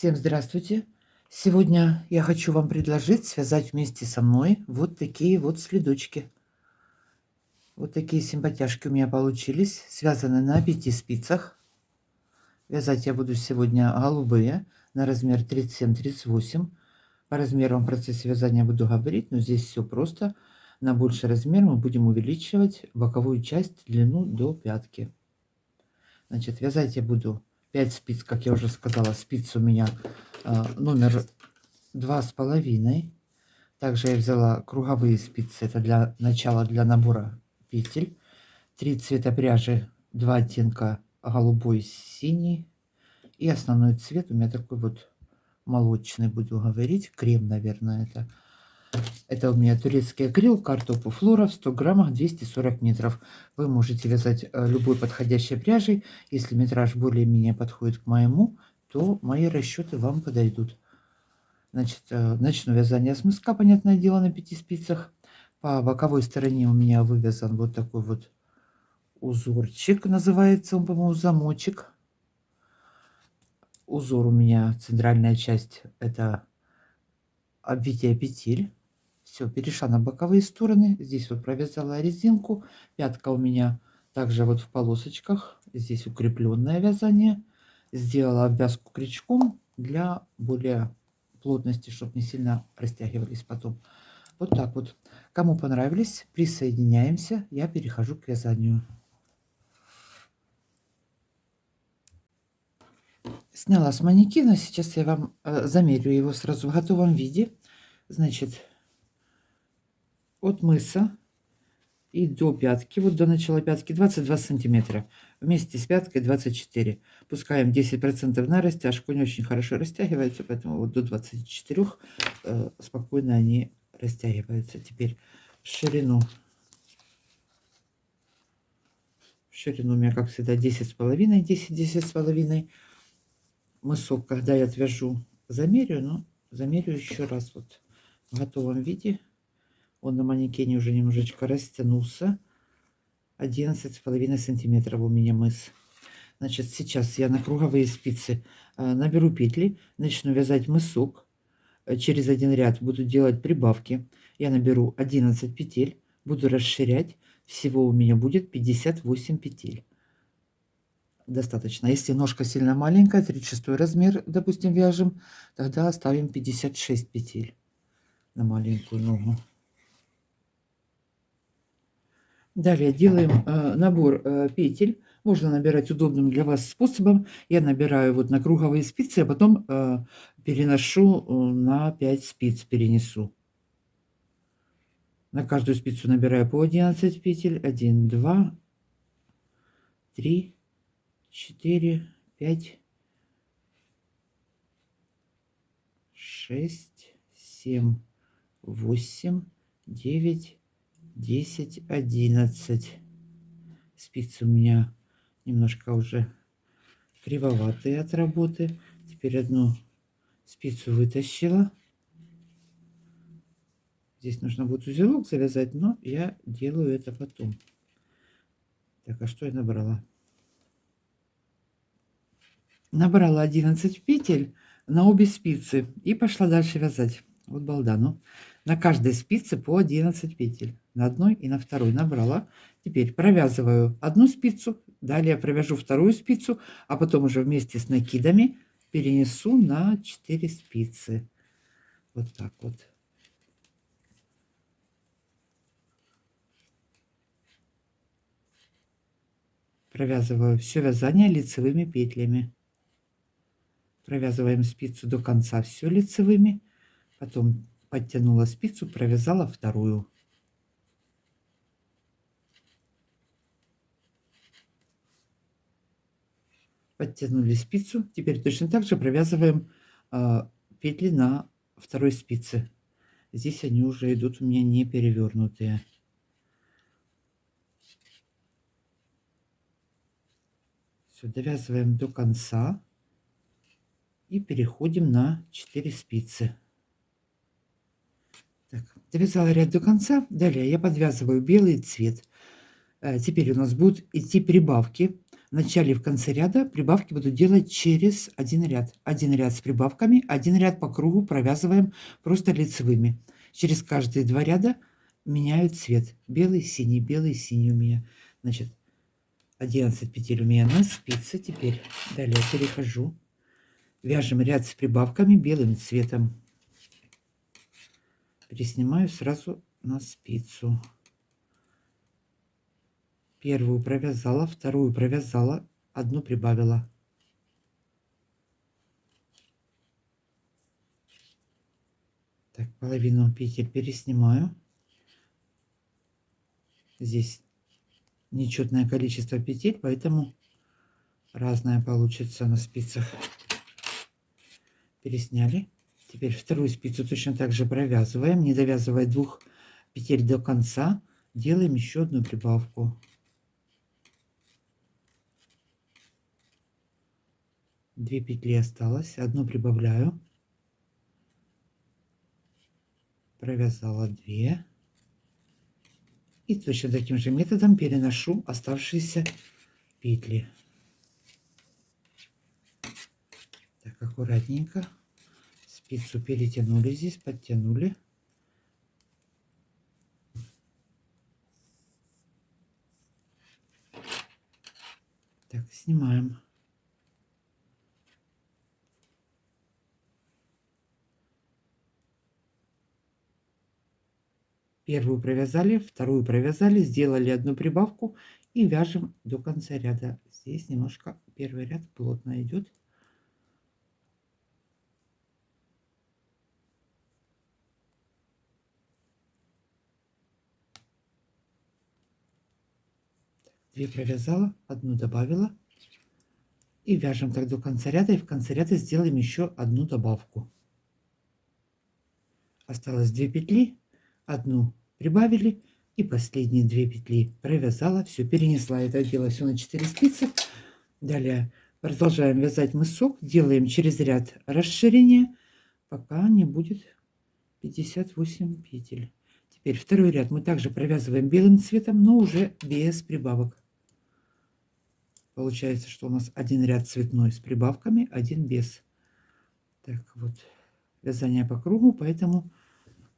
Всем здравствуйте! Сегодня я хочу вам предложить связать вместе со мной вот такие вот следочки. Вот такие симпатяшки у меня получились, связаны на 5 спицах. Вязать я буду сегодня голубые на размер 37-38. По размерам в процессе вязания буду говорить, но здесь все просто. На больший размер мы будем увеличивать боковую часть, длину до пятки. Значит, вязать я буду 5 спиц, как я уже сказала. Спиц у меня номер 2,5. Также я взяла круговые спицы, это для начала, для набора петель. 3 цвета пряжи, 2 оттенка голубой, синий. И основной цвет у меня такой вот молочный, буду говорить, крем, наверное, это. Это у меня турецкий акрил, картопу флора в 100 граммах, 240 метров. Вы можете вязать любой подходящей пряжей. Если метраж более-менее подходит к моему, то мои расчеты вам подойдут. Значит, начну вязание с мыска, понятное дело, на 5 спицах. По боковой стороне у меня вывязан вот такой вот узорчик, называется он, по-моему, замочек. Узор у меня, центральная часть, это обвитие петель. Все, перешла на боковые стороны. Здесь вот провязала резинку. Пятка у меня также вот в полосочках. Здесь укрепленное вязание. Сделала обвязку крючком для более плотности, чтобы не сильно растягивались потом. Вот так вот. Кому понравились, присоединяемся. Я перехожу к вязанию. Сняла с манекена. Сейчас я вам замерю его сразу в готовом виде. Значит, от мыса и до пятки, вот до начала пятки 22 сантиметра. Вместе с пяткой 24. Пускаем 10% на растяжку. Не очень хорошо растягиваются, поэтому вот до 24 спокойно они растягиваются. Теперь в ширину. В ширину у меня, как всегда, 10,5, 10,5. Мысок, когда я отвяжу, замерю, но замерю еще раз вот в готовом виде. Он на манекене уже немножечко растянулся. 11,5 сантиметров у меня мыс. Значит, сейчас я на круговые спицы наберу петли, начну вязать мысок. Через один ряд буду делать прибавки. Я наберу 11 петель, буду расширять. Всего у меня будет 58 петель. Достаточно. Если ножка сильно маленькая, 36 размер, допустим, вяжем, тогда оставим 56 петель на маленькую ногу. Далее делаем набор петель. Можно набирать удобным для вас способом. Я набираю вот на круговые спицы, а потом переношу на 5 спиц, перенесу. На каждую спицу набираю по 11 петель. 1, 2, 3, 4, 5, 6, 7, 8, 9, 10, 11. Спицы у меня немножко уже кривоватые от работы. Теперь одну спицу вытащила. Здесь нужно будет узелок завязать, но я делаю это потом. Так, а что я набрала? Набрала 11 петель на обе спицы и пошла дальше вязать. Вот балда, ну. На каждой спице по 11 петель. На одной и на второй набрала. Теперь провязываю одну спицу, далее провяжу вторую спицу, а потом уже вместе с накидами перенесу на 4 спицы. Вот так вот. Провязываю все вязание лицевыми петлями. Провязываем спицу до конца все лицевыми. Потом подтянула спицу, провязала вторую. Подтянули спицу. Теперь точно так же провязываем петли на второй спице. Здесь они уже идут у меня не перевернутые. Все, довязываем до конца и переходим на 4 спицы. Так, довязала ряд до конца. Далее я подвязываю белый цвет. Теперь у нас будут идти прибавки. В начале и в конце ряда прибавки буду делать через один ряд. Один ряд с прибавками, один ряд по кругу провязываем просто лицевыми. Через каждые 2 ряда меняю цвет. Белый, синий у меня. Значит, 11 петель у меня на спице. Теперь далее перехожу. Вяжем ряд с прибавками белым цветом. Переснимаю сразу на спицу. Первую провязала, вторую провязала, одну прибавила. Так, половину петель переснимаю. Здесь нечетное количество петель, поэтому разное получится на спицах. Пересняли. Теперь вторую спицу точно так же провязываем, не довязывая 2 петель до конца, делаем еще одну прибавку. 2 петли осталось, одну прибавляю, провязала 2 и точно таким же методом переношу оставшиеся петли. Так, аккуратненько спицу перетянули здесь, подтянули. Так, снимаем. Первую провязали, вторую провязали, сделали одну прибавку и вяжем до конца ряда. Здесь немножко первый ряд плотно идет. Две провязала, одну добавила и вяжем так до конца ряда, и в конце ряда сделаем еще одну добавку. Осталось 2 петли, одну прибавили и последние 2 петли провязала, все, перенесла это дело все на 4 спицы. Далее продолжаем вязать мысок, делаем через ряд расширение, пока не будет 58 петель. Теперь второй ряд мы также провязываем белым цветом, но уже без прибавок. Получается, что у нас один ряд цветной с прибавками, один без. Так вот, вязание по кругу, поэтому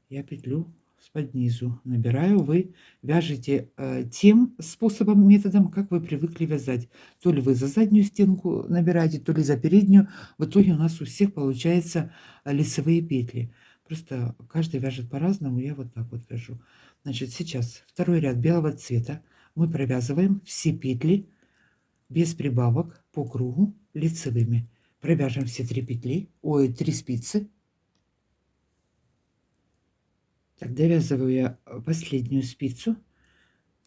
я петлю с-под низу набираю. Вы вяжете тем способом, методом, как вы привыкли вязать. То ли вы за заднюю стенку набираете, то ли за переднюю. В итоге у нас у всех получается лицевые петли. Просто каждый вяжет по-разному, я вот так вот вяжу. Значит, сейчас второй ряд белого цвета. Мы провязываем все петли без прибавок по кругу лицевыми. Провяжем все 3 петли, ой, 3 спицы. Так, довязываю я последнюю спицу.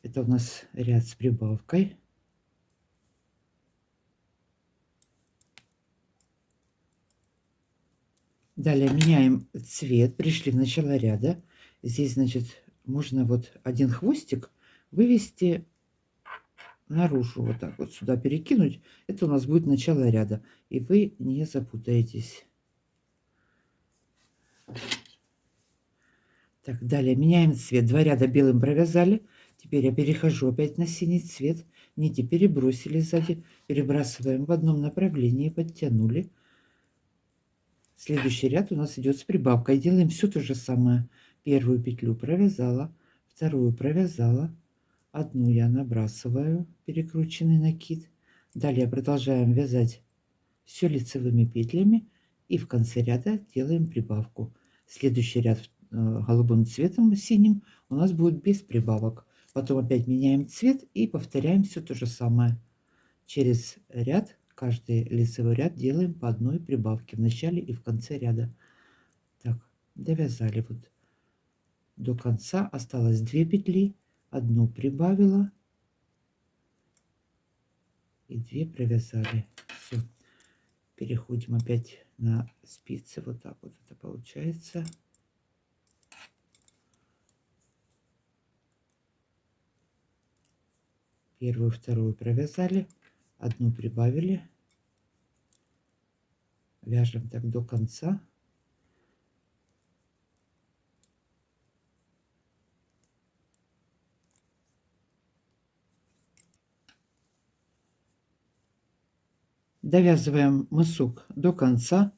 Это у нас ряд с прибавкой. Далее меняем цвет, пришли в начало ряда. Здесь, значит, можно вот один хвостик вывести наружу, вот так вот сюда перекинуть. Это у нас будет начало ряда, и вы не запутаетесь. Так, далее меняем цвет. 2 ряда белым провязали. Теперь я перехожу опять на синий цвет. Нити перебросили сзади, перебрасываем в одном направлении, подтянули. Следующий ряд у нас идет с прибавкой. Делаем все то же самое. Первую петлю провязала, вторую провязала, одну я набрасываю, перекрученный накид. Далее продолжаем вязать все лицевыми петлями и в конце ряда делаем прибавку. Следующий ряд голубым цветом, синим, у нас будет без прибавок. Потом опять меняем цвет и повторяем все то же самое. Через ряд, каждый лицевой ряд делаем по одной прибавке в начале и в конце ряда. Так, довязали вот до конца. Осталось 2 петли, одну прибавила и 2 провязали. Все. Переходим опять на спицы. Вот так вот это получается. Первую, вторую провязали, одну прибавили. Вяжем так до конца. Довязываем мысок до конца.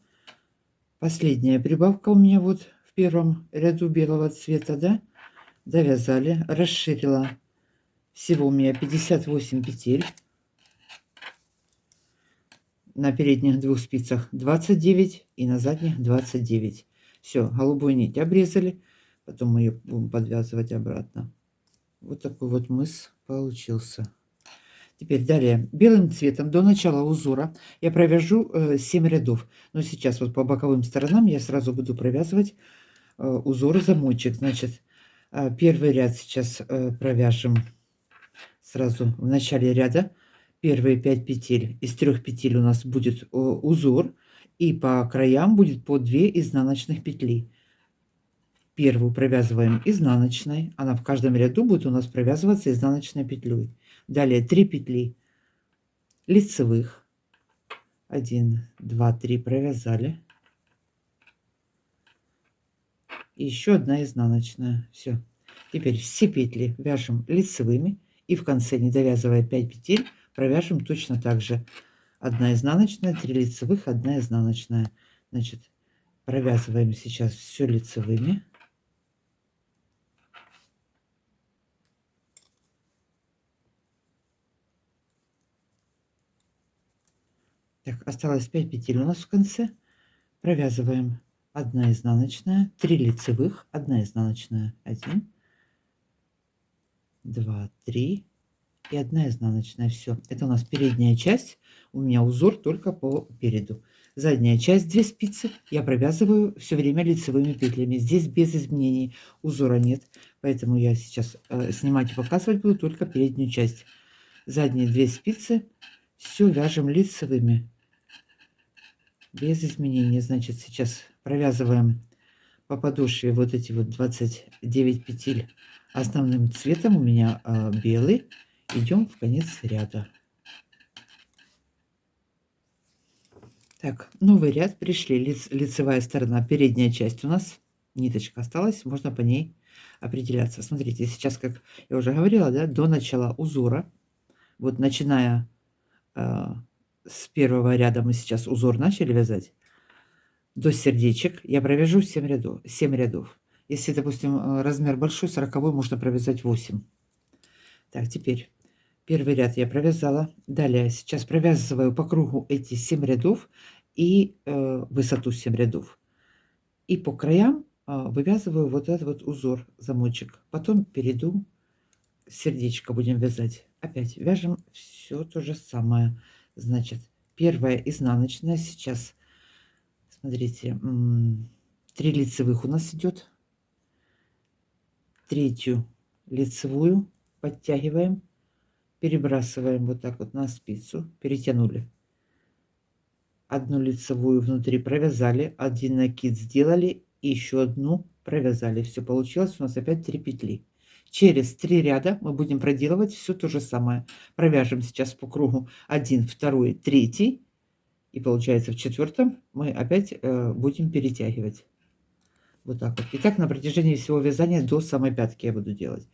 Последняя прибавка у меня вот в первом ряду белого цвета, да? Довязали, расширила. Всего у меня 58 петель. На передних двух спицах 29 и на задних 29. Все, голубую нить обрезали. Потом мы ее будем подвязывать обратно. Вот такой вот мыс получился. Теперь далее белым цветом до начала узора я провяжу 7 рядов. Но сейчас вот по боковым сторонам я сразу буду провязывать узор замочек. Значит, первый ряд сейчас провяжем сразу в начале ряда. Первые 5 петель, из 3 петель у нас будет узор, и по краям будет по 2 изнаночных петли. Первую провязываем изнаночной, она в каждом ряду будет у нас провязываться изнаночной петлей. Далее 3 петли лицевых, 1, 2, 3 провязали, и еще одна изнаночная. Все, теперь все петли вяжем лицевыми, и в конце, не довязывая 5 петель, провяжем точно так же. 1 изнаночная, 3 лицевых, 1 изнаночная. Значит, провязываем сейчас все лицевыми. Так, осталось 5 петель у нас в конце. Провязываем 1 изнаночная, 3 лицевых, 1 изнаночная, 1, 2, 3 и 1 изнаночная. Все, это у нас передняя часть. У меня узор только по переду. Задняя часть 2 спицы я провязываю все время лицевыми петлями. Здесь без изменений, узора нет, поэтому я сейчас снимать и показывать буду только переднюю часть. Задние 2 спицы все вяжем лицевыми без изменений. Значит, сейчас провязываем по подошве вот эти вот 29 петель основным цветом у меня белый. Идем в конец ряда. Так, новый ряд пришли, лицевая сторона, передняя часть у нас, ниточка осталась, можно по ней определяться. Смотрите, сейчас, как я уже говорила, да, до начала узора, вот начиная с первого ряда мы сейчас узор начали вязать, до сердечек я провяжу 7 рядов. 7 рядов. Если, допустим, размер большой, 40, можно провязать 8. Так, теперь первый ряд я провязала. Далее сейчас провязываю по кругу эти 7 рядов и высоту 7 рядов. И по краям вывязываю вот этот вот узор, замочек. Потом перейду, сердечко будем вязать. Опять вяжем все то же самое. Значит, первая изнаночная сейчас, смотрите, 3 лицевых у нас идет. Третью лицевую подтягиваем, перебрасываем вот так вот на спицу, перетянули. 1 лицевую внутри провязали, 1 накид сделали и еще 1 провязали. Все получилось у нас опять 3 петли. Через 3 ряда мы будем проделывать все то же самое. Провяжем сейчас по кругу 1, 2, 3, и получается в 4 мы опять будем перетягивать. Вот так вот. И так на протяжении всего вязания до самой пятки я буду делать.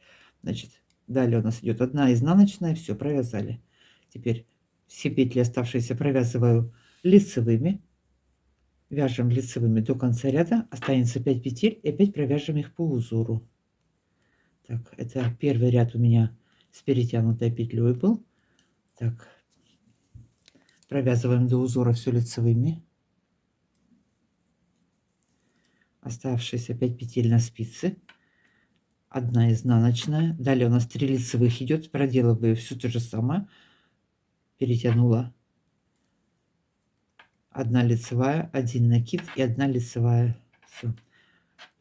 Значит, далее у нас идет 1 изнаночная, все, провязали. Теперь все петли оставшиеся провязываю лицевыми. Вяжем лицевыми до конца ряда. Останется 5 петель и опять провяжем их по узору. Так, это первый ряд у меня с перетянутой петлей был. Так, провязываем до узора все лицевыми. Оставшиеся 5 петель на спице. 1 изнаночная. Далее у нас 3 лицевых идет. Проделываю все то же самое. Перетянула. 1 лицевая, 1 накид и 1 лицевая. Все.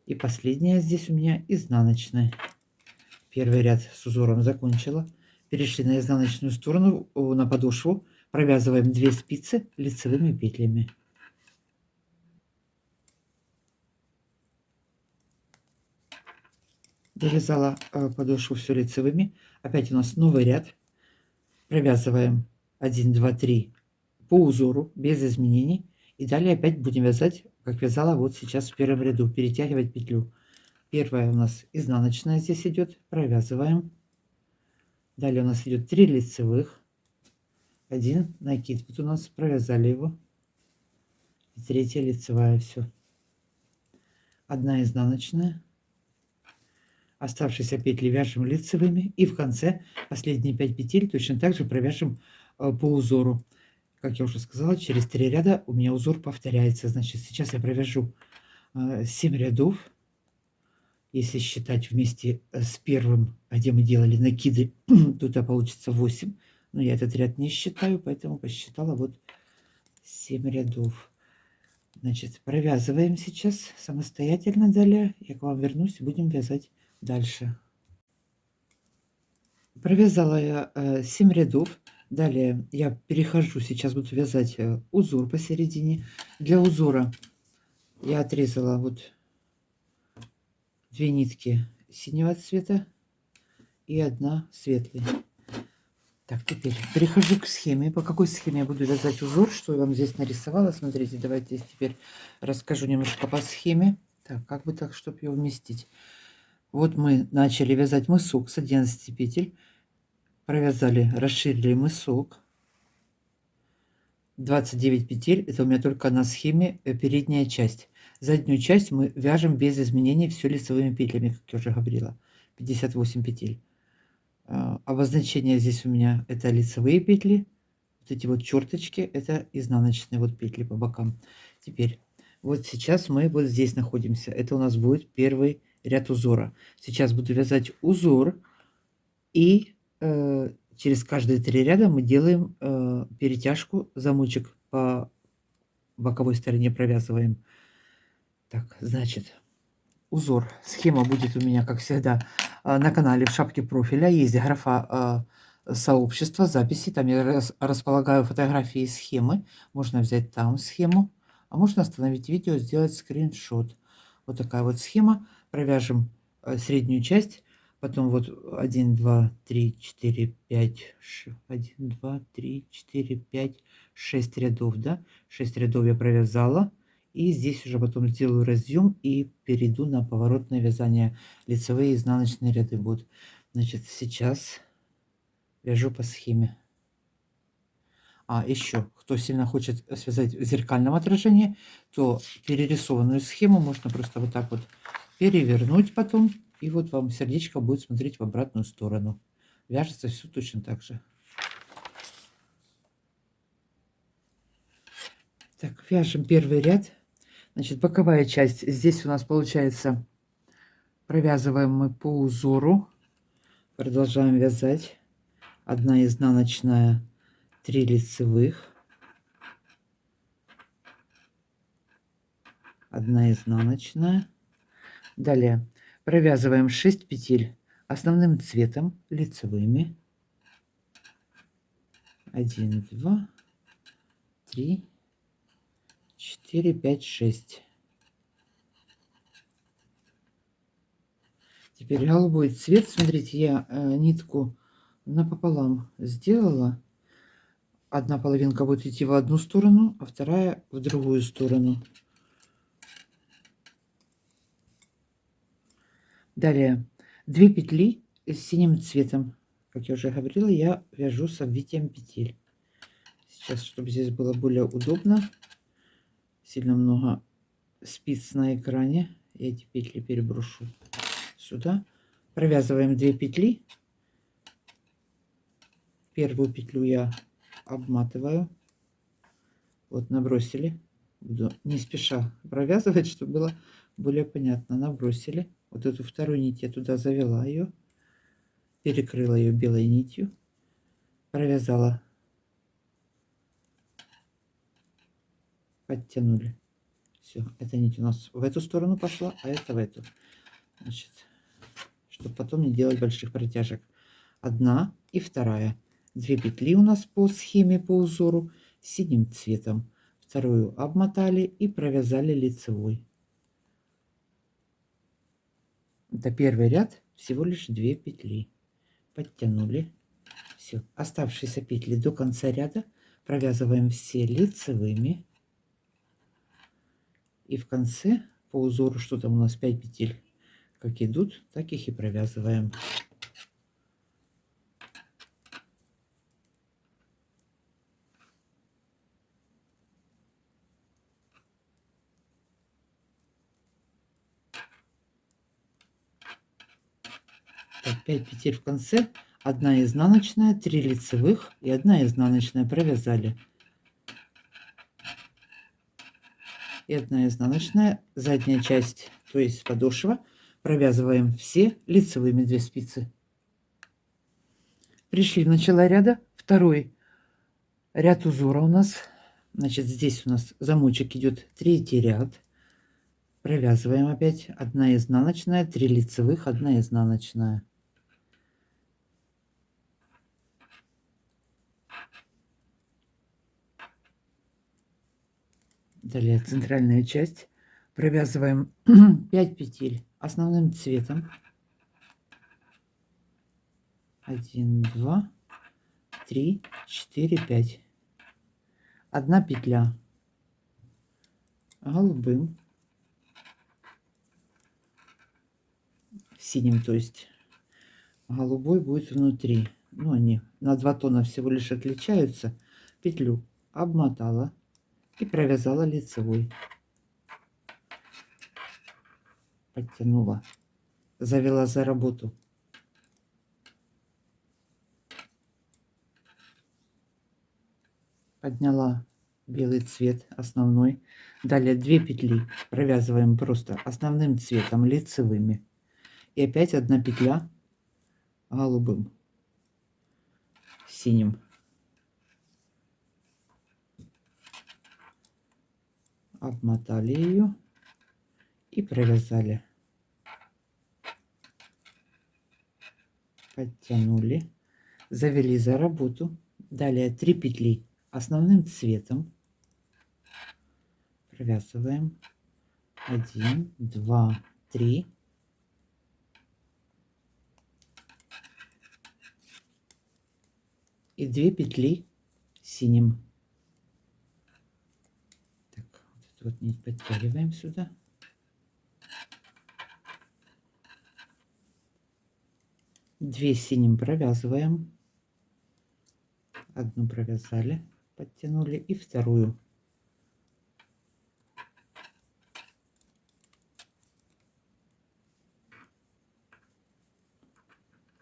И последняя здесь у меня изнаночная. Первый ряд с узором закончила. Перешли на изнаночную сторону, на подошву. Провязываем 2 спицы лицевыми петлями. Довязала подошву все лицевыми. Опять у нас новый ряд. Провязываем 1, 2, 3 по узору без изменений. И далее опять будем вязать, как вязала вот сейчас в первом ряду. Перетягивать петлю. Первая у нас изнаночная здесь идет. Провязываем. Далее у нас идет 3 лицевых. один накид. Вот у нас провязали его. И третья лицевая, все. Одна изнаночная. Оставшиеся петли вяжем лицевыми. И в конце последние 5 петель точно так же провяжем по узору. Как я уже сказала, через 3 ряда у меня узор повторяется. Значит, сейчас я провяжу 7 рядов. Если считать вместе с первым, где мы делали накиды, тут получится 8. Но я этот ряд не считаю, поэтому посчитала вот 7 рядов. Значит, провязываем сейчас самостоятельно далее. Я к вам вернусь, будем вязать дальше. Провязала я 7 рядов. Далее я перехожу, сейчас буду вязать узор посередине. Для узора я отрезала вот 2 нитки синего цвета и 1 светлый. Так, теперь перехожу к схеме. По какой схеме я буду вязать узор, что я вам здесь нарисовала. Смотрите, давайте теперь расскажу немножко по схеме. Так, как бы так, чтобы ее вместить. Вот мы начали вязать мысок с 11 петель. Провязали, расширили мысок. 29 петель. Это у меня только на схеме передняя часть. Заднюю часть мы вяжем без изменений все лицевыми петлями, как я уже говорила. 58 петель. Обозначение здесь у меня это лицевые петли. Вот эти вот черточки это изнаночные вот петли по бокам. Теперь вот сейчас мы вот здесь находимся. Это у нас будет первый ряд узора. Сейчас буду вязать узор и через каждые 3 ряда мы делаем перетяжку, замочек по боковой стороне провязываем. Так, значит, узор. Схема будет у меня, как всегда, на канале в шапке профиля. Есть графа сообщества, записи. Там я располагаю фотографии и схемы. Можно взять там схему, а можно остановить видео, сделать скриншот. Вот такая вот схема. Провяжем среднюю часть. Потом вот 1, 2, 3, 4, 5, 1, 2, 3, 4, 5, 6 рядов, да? 6 рядов я провязала. И здесь уже потом сделаю разъем и перейду на поворотное вязание. Лицевые и изнаночные ряды будут. Значит, сейчас вяжу по схеме. А еще, кто сильно хочет связать в зеркальном отражении, то перерисованную схему можно просто вот так вот перевернуть потом. И вот вам сердечко будет смотреть в обратную сторону. Вяжется все точно так же. Так, вяжем первый ряд. Значит, боковая часть. Здесь у нас получается, провязываем мы по узору. Продолжаем вязать. 1 изнаночная, 3 лицевых, 1 изнаночная. Далее провязываем 6 петель основным цветом лицевыми. 1, 2, 3, 4, 5, 6. Теперь голубой цвет. Смотрите, я нитку напополам сделала. Одна половинка будет идти в одну сторону, а вторая в другую сторону. Далее 2 петли с синим цветом. Как я уже говорила, я вяжу с обвитием петель. Сейчас, чтобы здесь было более удобно, сильно много спиц на экране, я эти петли переброшу сюда. Провязываем 2 петли. Первую петлю я обматываю. Вот набросили. Буду не спеша провязывать, чтобы было более понятно. Набросили. Вот эту вторую нить я туда завела ее. Перекрыла ее белой нитью. Провязала. Подтянули. Все, эта нить у нас в эту сторону пошла, а это в эту. Значит, чтобы потом не делать больших протяжек. 1 и 2. 2 петли у нас по схеме, по узору синим цветом. Вторую обмотали и провязали лицевой. Это первый ряд, всего лишь 2 петли. Подтянули. Все, оставшиеся петли до конца ряда провязываем все лицевыми. И в конце по узору, что там у нас 5 петель, как идут, так их и провязываем. Так, 5 петель в конце, 1 изнаночная, 3 лицевых и 1 изнаночная, провязали. И 1 изнаночная, задняя часть, то есть подошва, провязываем все лицевыми 2 спицы. Пришли в начало ряда, второй ряд узора у нас, значит, здесь у нас замочек идет, третий ряд, провязываем опять 1 изнаночная, 3 лицевых, 1 изнаночная. Далее центральная часть, провязываем 5 петель основным цветом, 1, 2, 3, 4, 5, 1 петля голубым, синим, то есть голубой будет внутри, ну они на 2 тона всего лишь отличаются. Петлю обмотала и провязала лицевой, подтянула, завела за работу, подняла белый цвет основной. Далее 2 петли провязываем просто основным цветом лицевыми и опять 1 петля голубым, синим, обмотали ее и провязали, подтянули, завели за работу. Далее 3 петли основным цветом провязываем, 1, 2, 3, и 2 петли синим. Так, вот эту вот нить подтягиваем сюда, 2 синим провязываем, 1 провязали, подтянули, и вторую.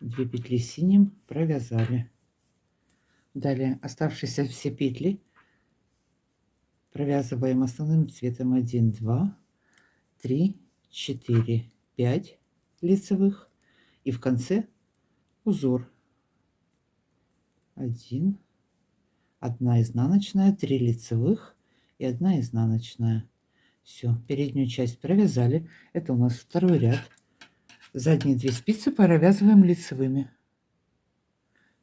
Две петли синим провязали. Далее оставшиеся все петли провязываем основным цветом, 1, 2, 3, 4, 5 лицевых, и в конце узор 1, 1 изнаночная, 3 лицевых и 1 изнаночная. Все, переднюю часть провязали. Это у нас второй ряд. Задние 2 спицы провязываем лицевыми.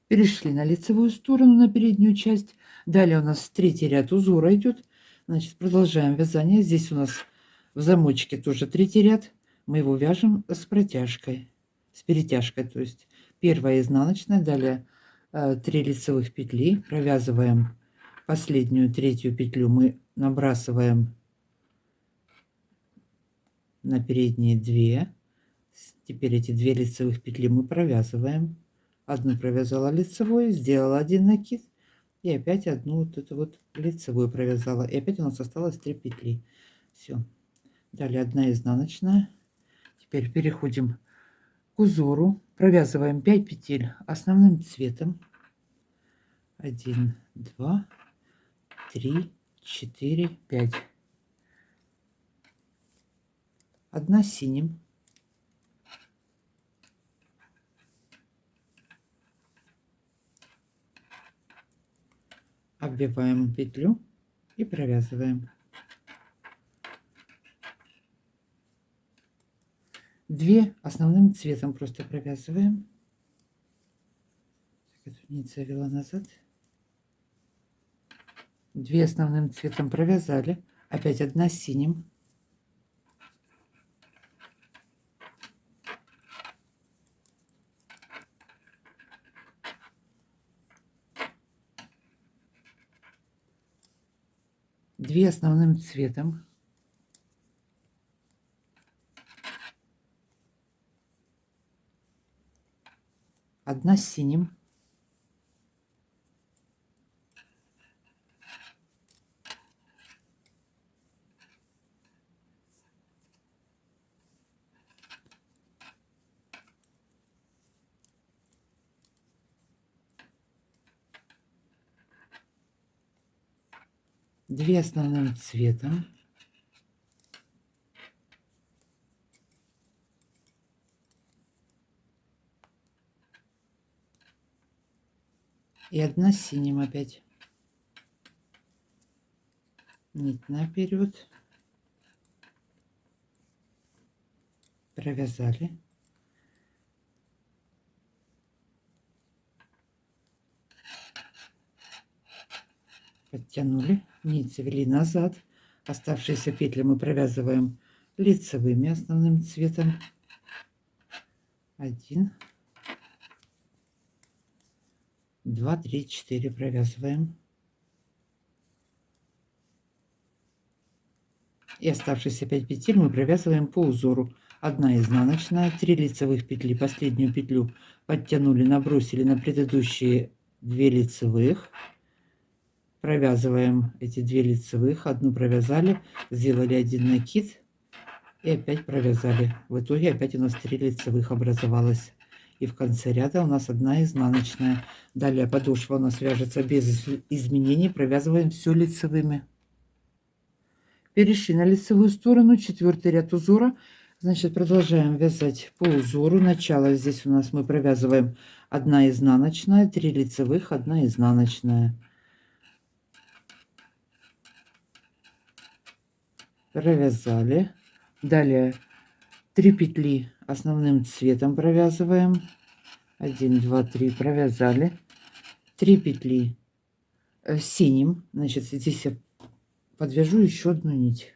Перешли на лицевую сторону, на переднюю часть. Далее у нас третий ряд узора идет. Значит, продолжаем вязание. Здесь у нас в замочке тоже третий ряд. Мы его вяжем с протяжкой, с перетяжкой. То есть первая изнаночная, далее 3 лицевых петли. Провязываем последнюю третью петлю. Мы набрасываем на передние 2. Теперь эти 2 лицевых петли мы провязываем. Одну провязала лицевой, сделала 1 накид и опять одну вот эту вот лицевую провязала, и опять у нас осталось 3 петли. Все, далее 1 изнаночная. Теперь переходим к узору, провязываем 5 петель основным цветом, 1, 2, 3, 4, 5, 1 синим, обвиваем петлю и провязываем. 2 основным цветом просто провязываем. Так, эту нить завела назад. 2 основным цветом провязали, опять 1 синим, две основным цветом, одна синим, 2 основным цветом. И 1 синим опять. Нить наперед. Провязали. Подтянули, нить завели назад. Оставшиеся петли мы провязываем лицевыми основным цветом. 1, 2, 3, 4 провязываем. И оставшиеся 5 петель мы провязываем по узору. 1 изнаночная, 3 лицевых петли, последнюю петлю подтянули, набросили на предыдущие 2 лицевых. Провязываем эти 2 лицевых, 1 провязали, сделали 1 накид и опять провязали. В итоге опять у нас 3 лицевых образовалось. И в конце ряда у нас 1 изнаночная. Далее подошва у нас вяжется без изменений, провязываем все лицевыми. Перешли на лицевую сторону, 4-й ряд узора. Значит, продолжаем вязать по узору. Начало здесь у нас мы провязываем 1 изнаночная, 3 лицевых, 1 изнаночная. Провязали. Далее 3 петли основным цветом провязываем. 1, 2, 3 провязали. 3 петли синим. Значит, здесь я подвяжу еще 1 нить.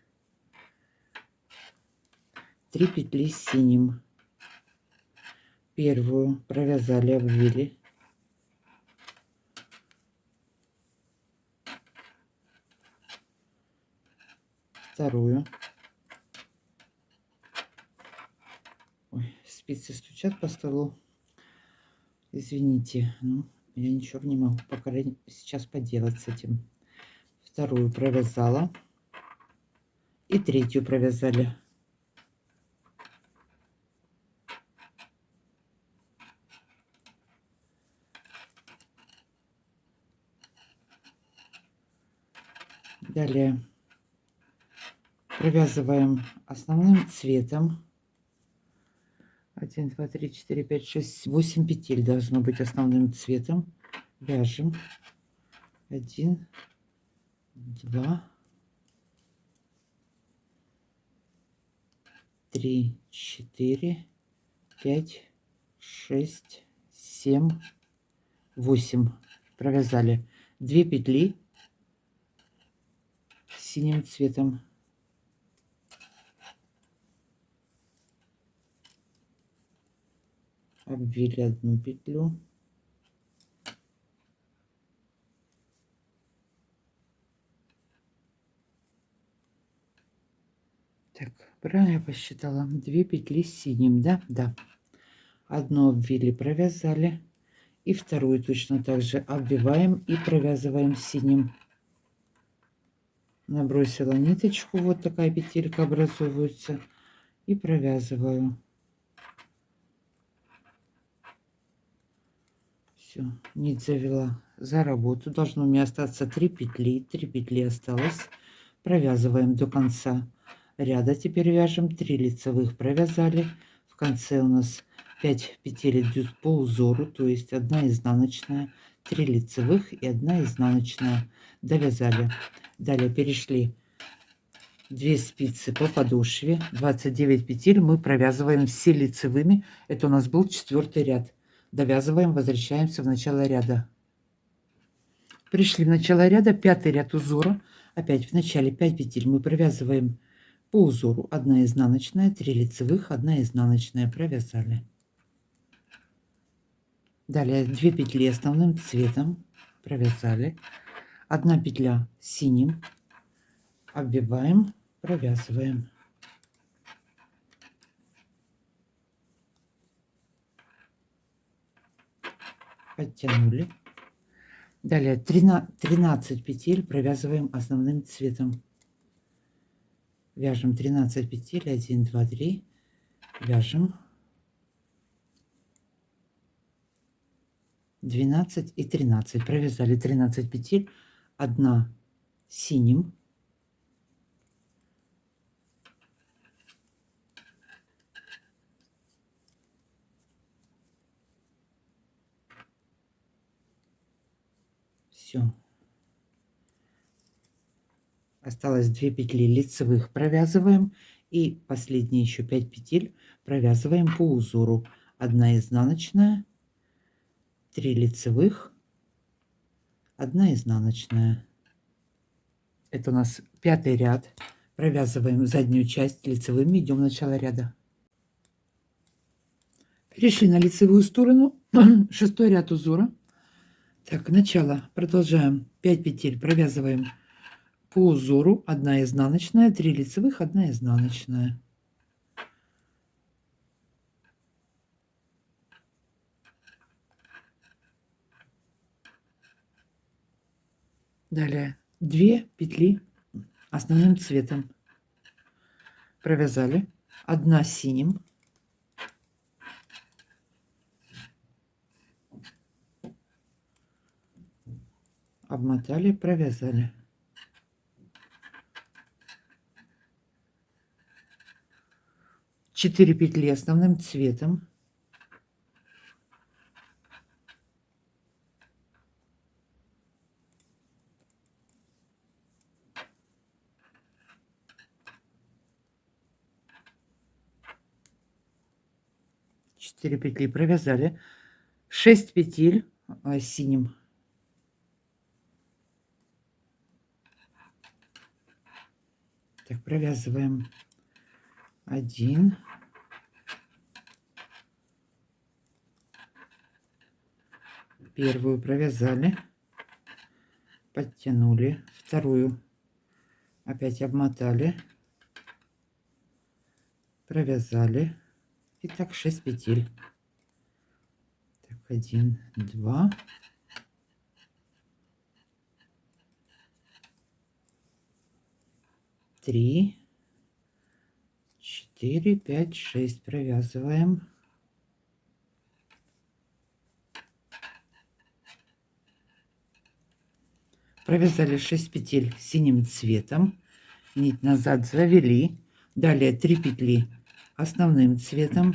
3 петли синим. Первую провязали, обвили. Вторую. Ой, спицы стучат по столу. Извините, ну, я ничего не могу пока сейчас поделать с этим. Вторую провязала. И третью провязали. Далее провязываем основным цветом. 1, 2, 3, 4, 5, 6, 8 петель должно быть основным цветом. Вяжем. 1, 2, 3, 4, 5, 6, 7, 8. Провязали 2 петли синим цветом. Обвили 1 петлю. Так, правильно я посчитала? 2 петли синим, да? Да. 1 обвили, провязали. И вторую точно так же обвиваем и провязываем синим. Набросила ниточку, вот такая петелька образовывается. И провязываю. Все, нить завела за работу. Должно у меня остаться 3 петли. 3 петли осталось. Провязываем до конца ряда. Теперь вяжем 3 лицевых провязали. В конце у нас 5 петель идет по узору, то есть 1 изнаночная, 3 лицевых и 1 изнаночная. Довязали. Далее перешли 2 спицы по подошве, 29 петель мы провязываем все лицевыми. Это у нас был 4-й ряд. Довязываем, возвращаемся в начало ряда. Пришли в начало ряда, 5-й ряд узора. Опять в начале 5 петель мы провязываем по узору. 1 изнаночная, 3 лицевых, 1 изнаночная. Провязали. Далее 2 петли основным цветом провязали. 1 петля синим. Обвиваем, провязываем. Подтянули. Далее 13 петель провязываем основным цветом. Вяжем 13 петель, 1, 2, 3. Вяжем 12 и 13. Провязали 13 петель, 1 синим, все. Осталось 2 петли лицевых провязываем и последние еще 5 петель провязываем по узору. 1 изнаночная, 3 лицевых, 1 изнаночная. Это у нас 5-й ряд. Провязываем заднюю часть лицевыми, идем в начало ряда. Перешли на лицевую сторону, 6-й ряд узора. Так, начало. Продолжаем. 5 петель провязываем по узору. 1 изнаночная, 3 лицевых, 1 изнаночная. Далее 2 петли основным цветом провязали, 1 синим, обмотали, провязали. 4 петли основным цветом, петли провязали, 6 петель синим, так, провязываем 1, первую провязали, подтянули, вторую опять обмотали, провязали, и так 6 петель. Так, 1, 2, 3, 4, 5, 6 провязываем. Провязали 6 петель синим цветом, нить назад завели, далее 3 петли основным цветом,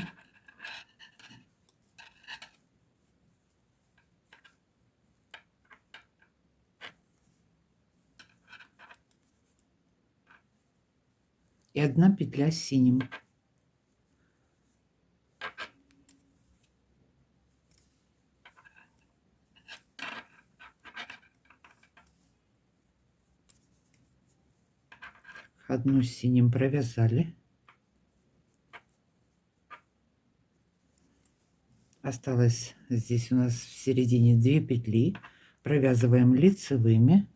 и 1 петля синим. Одну синим провязали, осталось здесь у нас в середине 2 петли, провязываем лицевыми,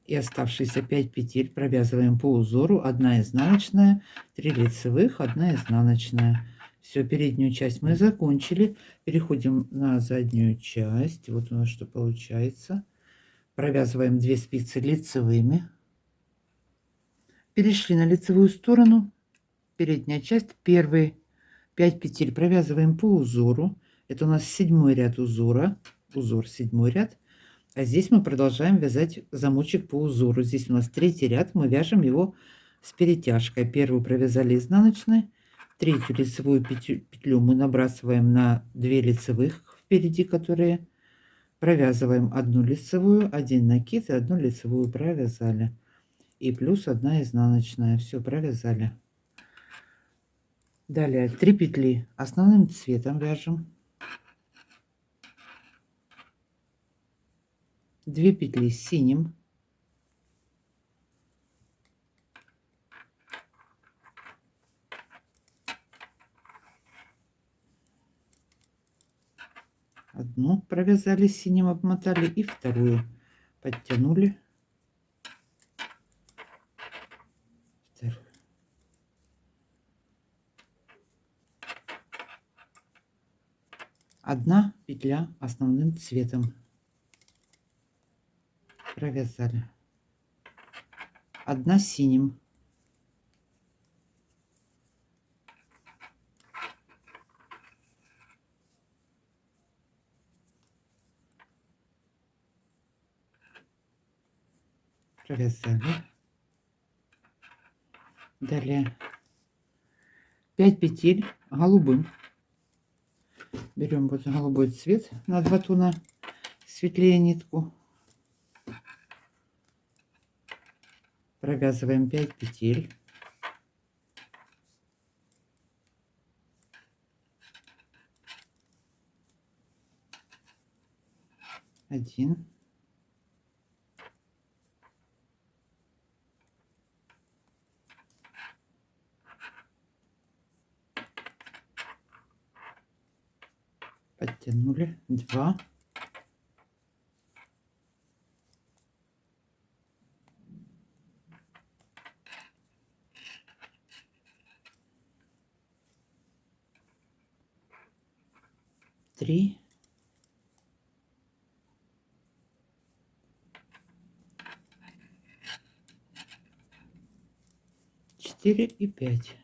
и оставшиеся 5 петель провязываем по узору, 1 изнаночная, 3 лицевых, 1 изнаночная. Все, переднюю часть мы закончили, переходим на заднюю часть. Вот у нас что получается. Провязываем 2 спицы лицевыми, перешли на лицевую сторону, передняя часть, первые 5 петель провязываем по узору. Это у нас 7-й ряд узора, узор 7-й ряд. А здесь мы продолжаем вязать замочек по узору. Здесь у нас 3-й ряд, мы вяжем его с перетяжкой. Первую провязали изнаночной, 3-ю лицевую петлю мы набрасываем на 2 лицевых впереди, которые провязываем 1 лицевую, 1 накид и 1 лицевую провязали. И плюс 1 изнаночная. Все, провязали. Далее 3 петли основным цветом вяжем, 2 петли синим, 1 провязали синим, обмотали, и 2 подтянули, 2. Одна петля основным цветом провязали, 1 синим, Провязали. Далее 5 петель голубым. Берем вот голубой цвет на 2 тона, светлее нитку. Провязываем 5 петель. Один. Подтянули. 2. 3. 4 и 5.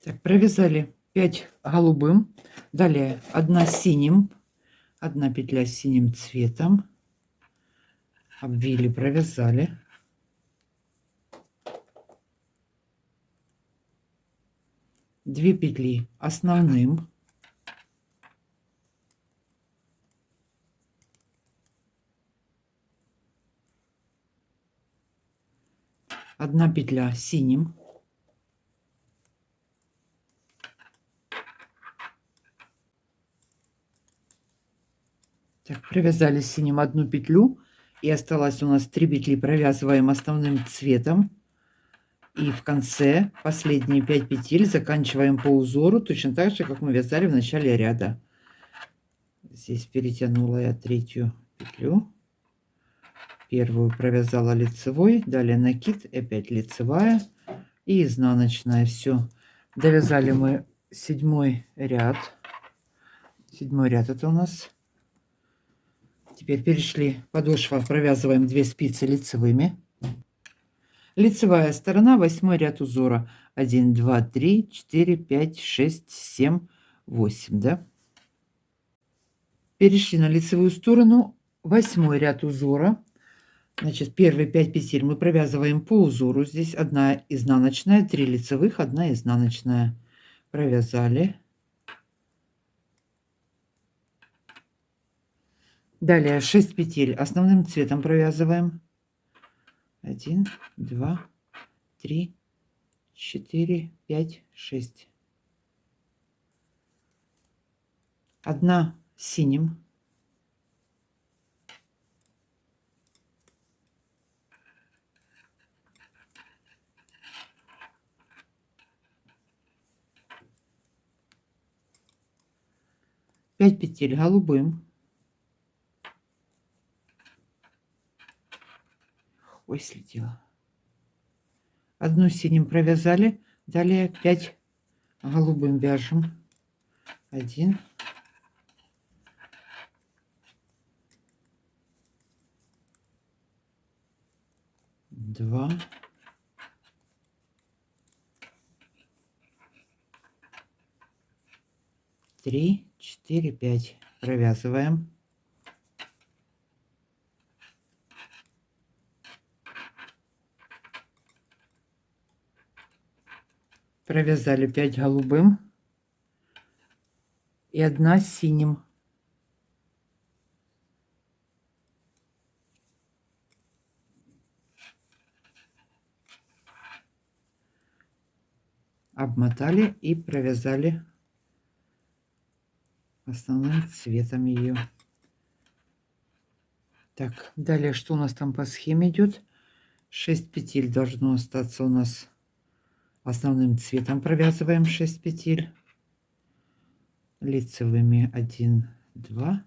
Так, провязали 5 голубым. Далее 1 синим. 1 петля синим цветом. Обвили, провязали. 2 петли основным. 1 петля синим. Так, провязали синим 1 петлю, и осталось у нас 3 петли. Провязываем основным цветом, и в конце последние 5 петель заканчиваем по узору точно так же, как мы вязали в начале ряда. Здесь перетянула я 3-ю петлю, 1-ю провязала лицевой, далее накид, опять лицевая и изнаночная. Все, довязали мы 7-й ряд. 7-й ряд это у нас. Теперь перешли, подошва, провязываем 2 спицы лицевыми. Лицевая сторона, 8-й ряд узора. 1, 2, 3, 4, 5, 6, 7, 8, да? Перешли на лицевую сторону, 8-й ряд узора. Значит, первые 5 петель мы провязываем по узору. Здесь 1 изнаночная, 3 лицевых, 1 изнаночная. Провязали. Далее 6 петель основным цветом провязываем. 1, 2, 3, 4, 5, 6. 1 синим. 5 петель голубым. Ой, слетела. 1 синим провязали, далее 5 голубым вяжем. 1, 2, 3, 4, 5. Провязываем. Провязали 5 голубым и 1 синим. Обмотали и провязали основным цветом ее. Так, далее что у нас там по схеме идет? 6 петель должно остаться у нас основным цветом. Провязываем 6 петель лицевыми. 1, 2,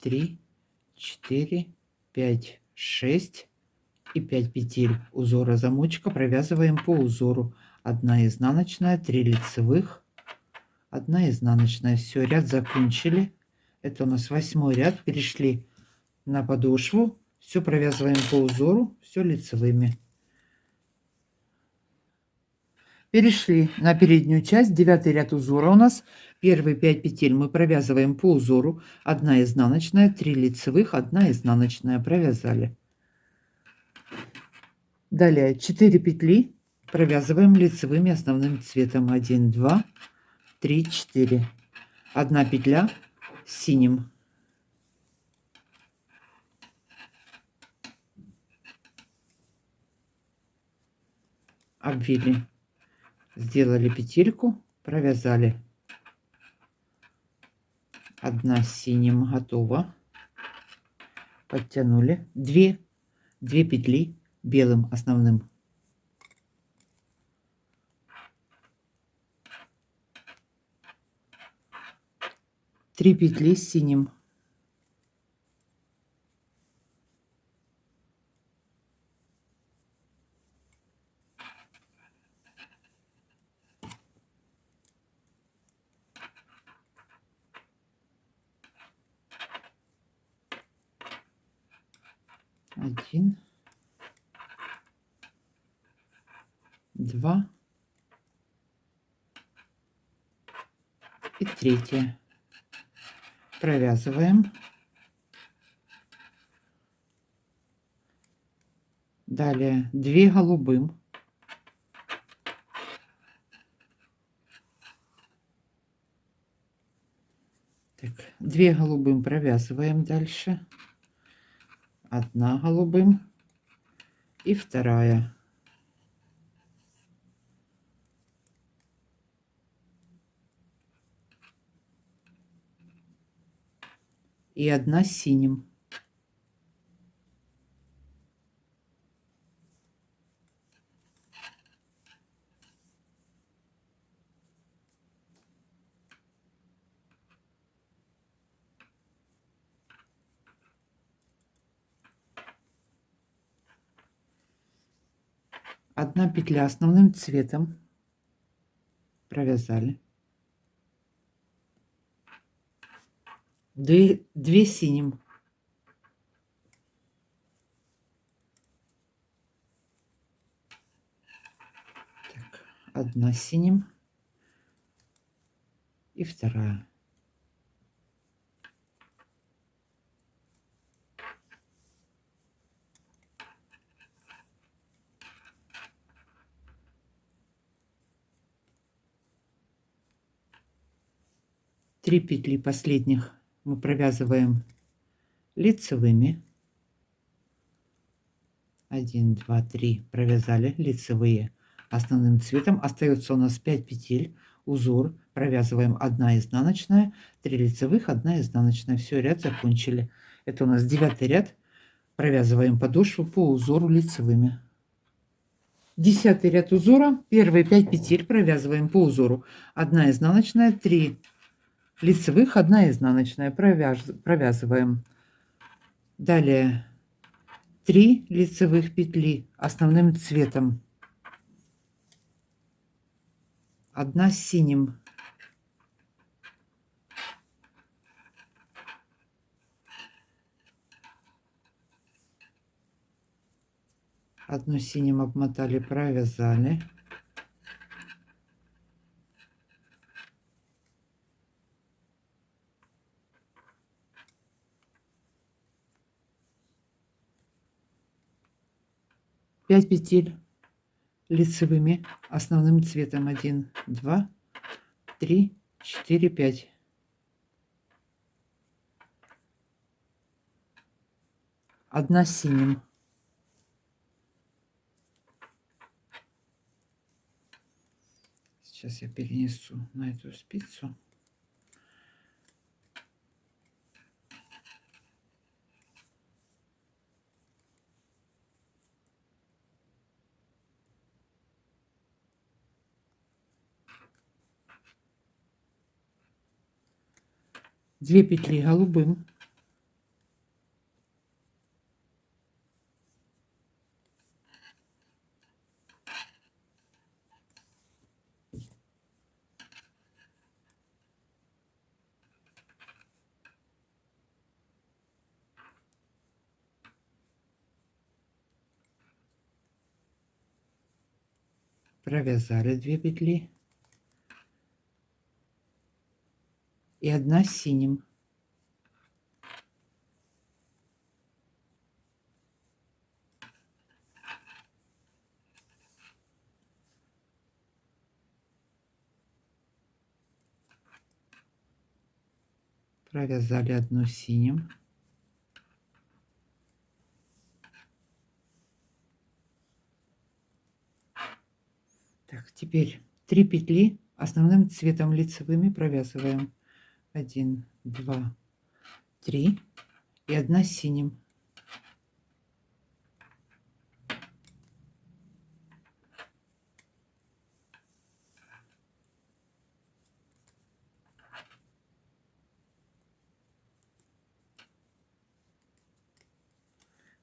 3, 4, 5, 6 и 5 петель узора замочка провязываем по узору. 1 изнаночная, 3 лицевых, 1 изнаночная. Все, ряд закончили. Это у нас 8-й ряд. Перешли на подошву. Все провязываем по узору, все лицевыми. Перешли на переднюю часть, 9 ряд узора у нас. Первые 5 петель мы провязываем по узору. 1 изнаночная, 3 лицевых, 1 изнаночная, провязали. Далее 4 петли провязываем лицевыми основным цветом. 1, 2, 3, 4. 1 петля синим. Обвили, сделали петельку, провязали. 1 синим, готово. Подтянули 2 петли белым основным. Три петли синим. Один, два и третье. Провязываем. Далее 2 голубым. Так, 2 голубым провязываем дальше. 1 голубым и 2. И 1 синим. Одна петля основным цветом провязали. 2 синим. Так, 1 синим и 2. Три петли последних мы провязываем лицевыми. 1, 2, 3 провязали лицевые основным цветом. Остается у нас 5 петель. Узор провязываем 1 изнаночная, 3 лицевых, 1 изнаночная. Все, ряд закончили. Это у нас 9 ряд. Провязываем подошву по узору лицевыми. 10 ряд узора. Первые 5 петель провязываем по узору. 1 изнаночная, 3 лицевых, 1 изнаночная. Провязываем. Далее 3 лицевых петли основным цветом. 1 синим. 1 синим обмотали, провязали. Пять петель лицевыми основным цветом. 1, 2, 3, 4, 5. 1 синим. Сейчас я перенесу на эту спицу. Две петли голубым. провязали 2 петли и 1 синим. Провязали 1 синим. Так, теперь 3 петли основным цветом лицевыми провязываем. 1, 2, 3 и 1 синим.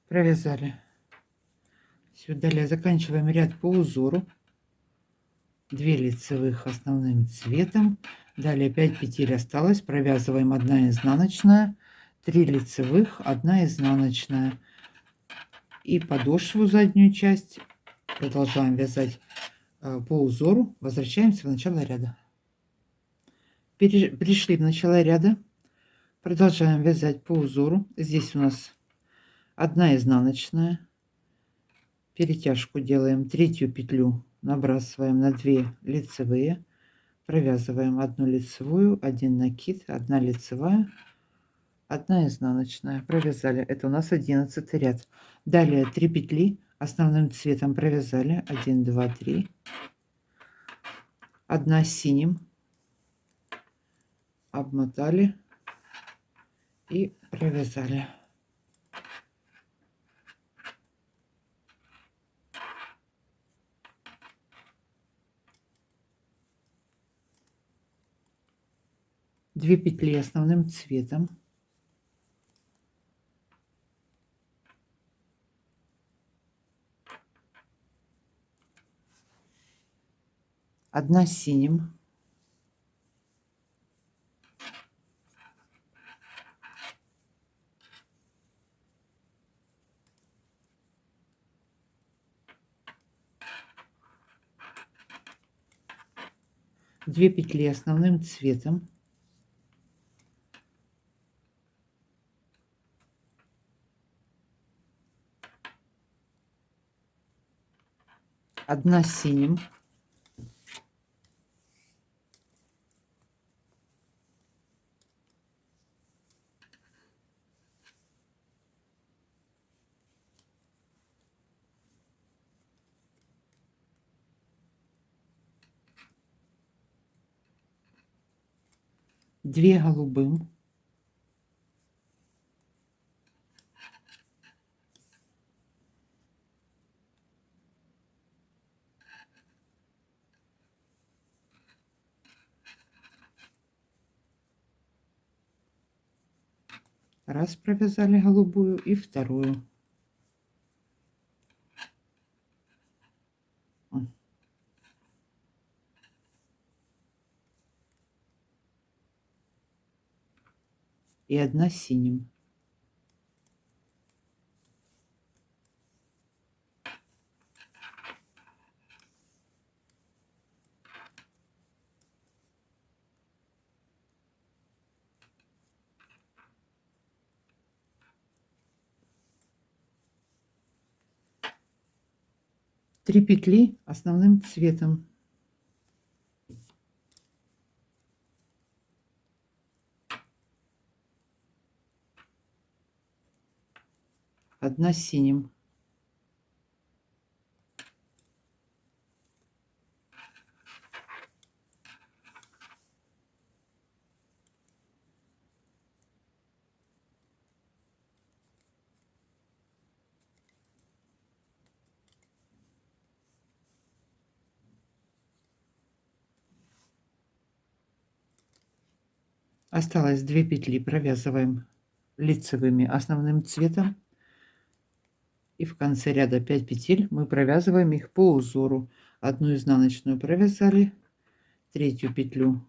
Провязали. Все, далее заканчиваем ряд по узору. 2 лицевых основным цветом. Далее 5 петель осталось. Провязываем 1 изнаночная, 3 лицевых, 1 изнаночная. И подошву, заднюю часть, продолжаем вязать по узору. Возвращаемся в начало ряда. Пришли в начало ряда. Продолжаем вязать по узору. Здесь у нас 1 изнаночная. Перетяжку делаем, 3-ю петлю набрасываем на 2 лицевые, провязываем 1 лицевую, 1 накид, 1 лицевая, 1 изнаночная. Провязали. Это у нас 11 ряд. Далее 3 петли основным цветом провязали. 1, 2, 3. 1 синим. Обмотали и провязали. Две петли основным цветом. Одна синим. Две петли основным цветом. Одна синим. Две голубым. Раз провязали голубую и вторую. И одна синим. Три петли основным цветом. Одна синим. Осталось 2 петли, провязываем лицевыми основным цветом. И в конце ряда 5 петель мы провязываем их по узору. Одну изнаночную провязали, третью петлю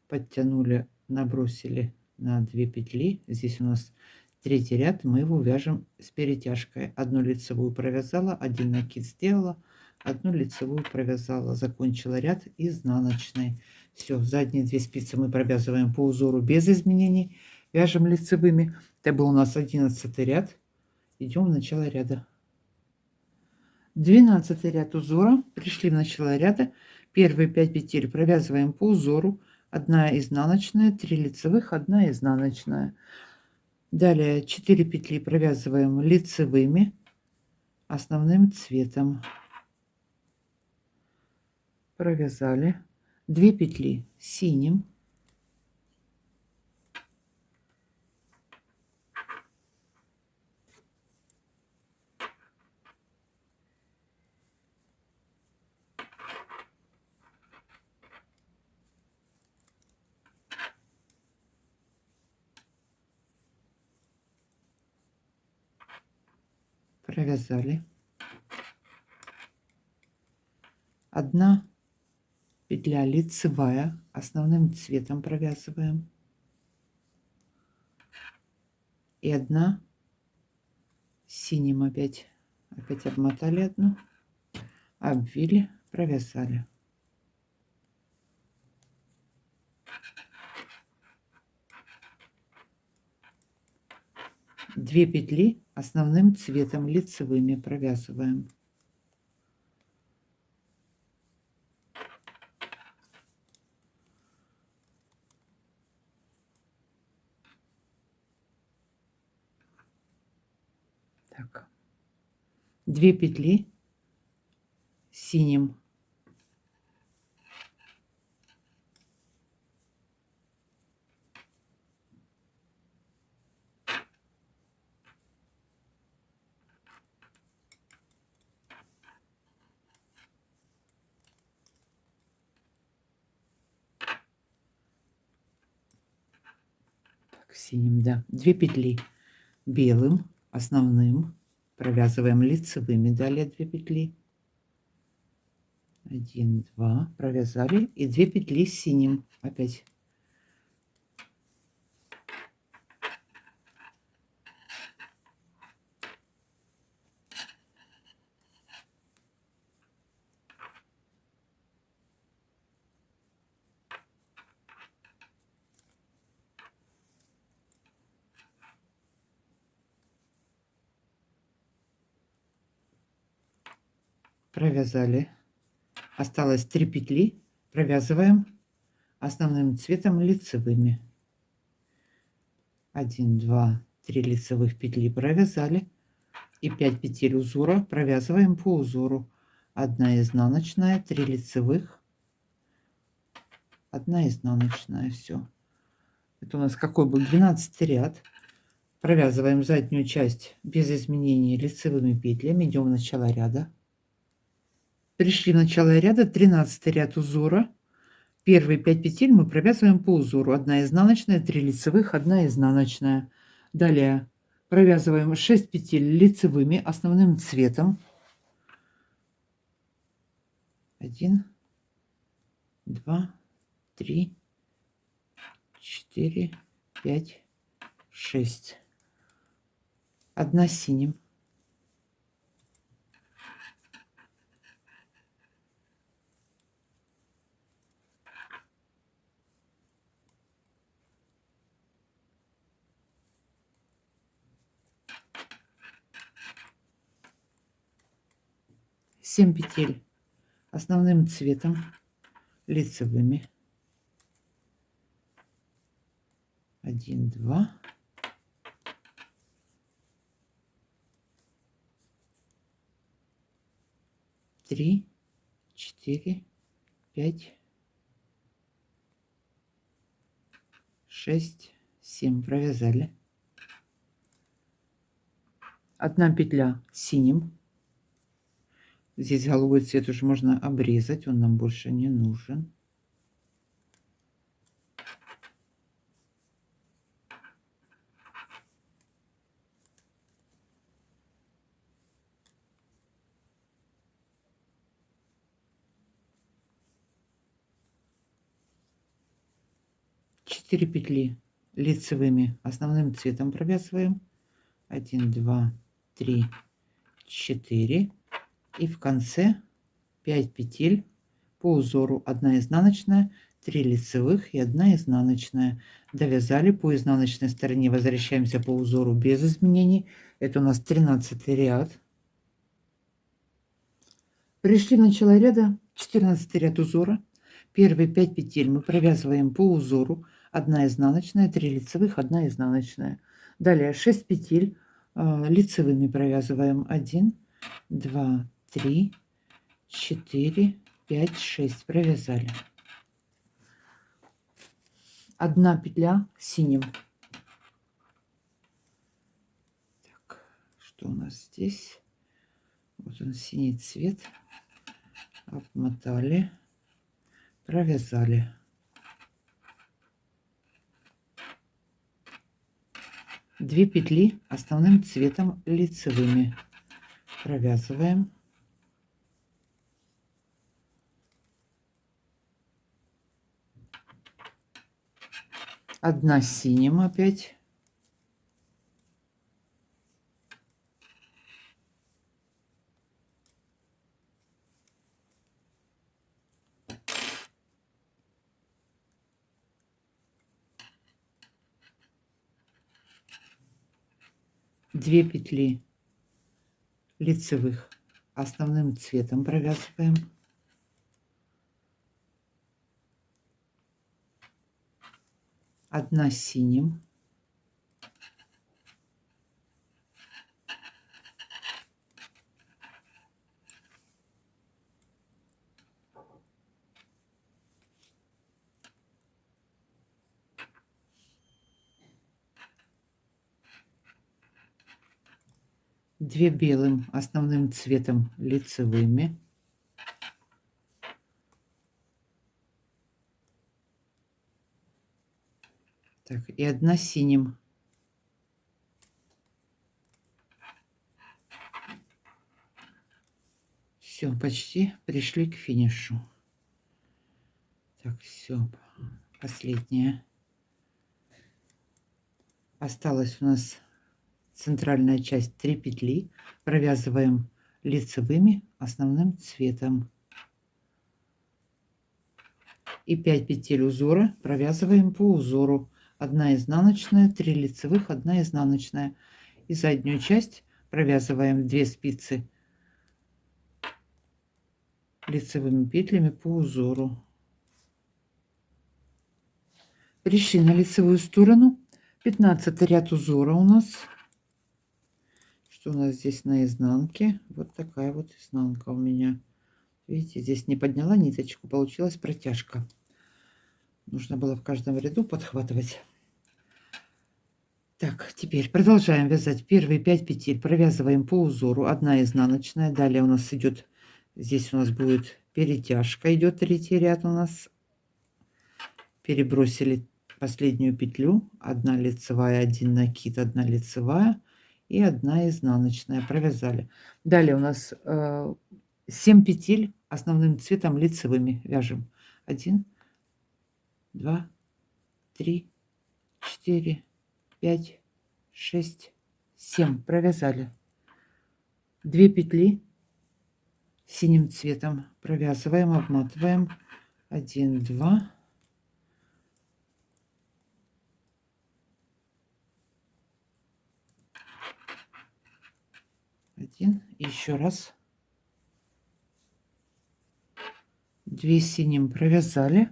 подтянули, набросили на 2 петли. Здесь у нас третий ряд, мы его вяжем с перетяжкой. Одну лицевую провязала, один накид сделала, одну лицевую провязала, закончила ряд изнаночной. Все, задние 2 спицы мы провязываем по узору без изменений, вяжем лицевыми. Это был у нас 11 ряд. Идем в начало ряда. 12 ряд узора, пришли в начало ряда. Первые 5 петель провязываем по узору, 1 изнаночная, 3 лицевых, 1 изнаночная. Далее 4 петли провязываем лицевыми основным цветом. Провязали 2 петли синим, провязали 1 петля лицевая основным цветом провязываем и 1 синим опять обмотали одну, обвили, провязали. Две петли основным цветом лицевыми провязываем. Так. 2 петли синим, синим, да, 2 петли белым основным провязываем лицевыми, далее 2 петли, 1, 2 провязали, и 2 петли синим опять. Провязали, осталось 3 петли, провязываем основным цветом лицевыми. 1, 2, 3 лицевых петли провязали, и 5 петель узора провязываем по узору. 1 изнаночная, 3 лицевых, 1 изнаночная. Все, это у нас какой был 12 ряд. Провязываем заднюю часть без изменений лицевыми петлями, идем в начало ряда. Пришли в начало ряда, 13 ряд узора. Первые 5 петель мы провязываем по узору. 1 изнаночная, 3 лицевых, 1 изнаночная. Далее провязываем 6 петель лицевыми основным цветом. 1, 2, 3, 4, 5, 6. 1 синим. Семь петель основным цветом лицевыми. 1, 2, 3, 4, 5, 6, 7. Провязали. 1 петля синим. Здесь голубой цвет уже можно обрезать, он нам больше не нужен. Четыре петли лицевыми основным цветом провязываем. 1, 2, 3, 4. И в конце 5 петель по узору, 1 изнаночная, 3 лицевых и 1 изнаночная. Довязали по изнаночной стороне, возвращаемся по узору без изменений. Это у нас 13 ряд. Пришли в начало ряда, 14 ряд узора. Первые 5 петель мы провязываем по узору, 1 изнаночная, 3 лицевых, 1 изнаночная. Далее 6 петель лицевыми провязываем: 1, 2, 3, 4, 5, 6. Провязали. 1 петля синим. Так, что у нас здесь? Вот он, синий цвет. Обмотали, провязали. 2 петли основным цветом лицевыми провязываем. 1 синим опять. 2 петли лицевых основным цветом провязываем. 1 синим. 2 белым основным цветом лицевыми. Так, и 1 синим. Все, почти пришли к финишу. Так, все, последняя. Осталась у нас центральная часть, 3 петли. Провязываем лицевыми основным цветом. И 5 петель узора провязываем по узору. 1 изнаночная, 3 лицевых, 1 изнаночная. И заднюю часть провязываем 2 спицы лицевыми петлями по узору. Пришли на лицевую сторону. 15 ряд узора у нас. Что у нас здесь на изнанке? Вот такая вот изнанка у меня. Видите, здесь не подняла ниточку, получилась протяжка. Нужно было в каждом ряду подхватывать. Так, теперь продолжаем вязать. Первые 5 петель провязываем по узору. 1 изнаночная. Далее у нас идет, здесь у нас будет перетяжка, идет 3-й ряд у нас. Перебросили последнюю петлю, 1 лицевая, 1 накид, 1 лицевая и 1 изнаночная. Провязали. Далее у нас 7 петель основным цветом лицевыми вяжем. 1, 2, 3, 4, 5, 6, 7. Провязали. 2 петли синим цветом провязываем, обматываем. 1, 2, 1, еще раз. 2 синим провязали,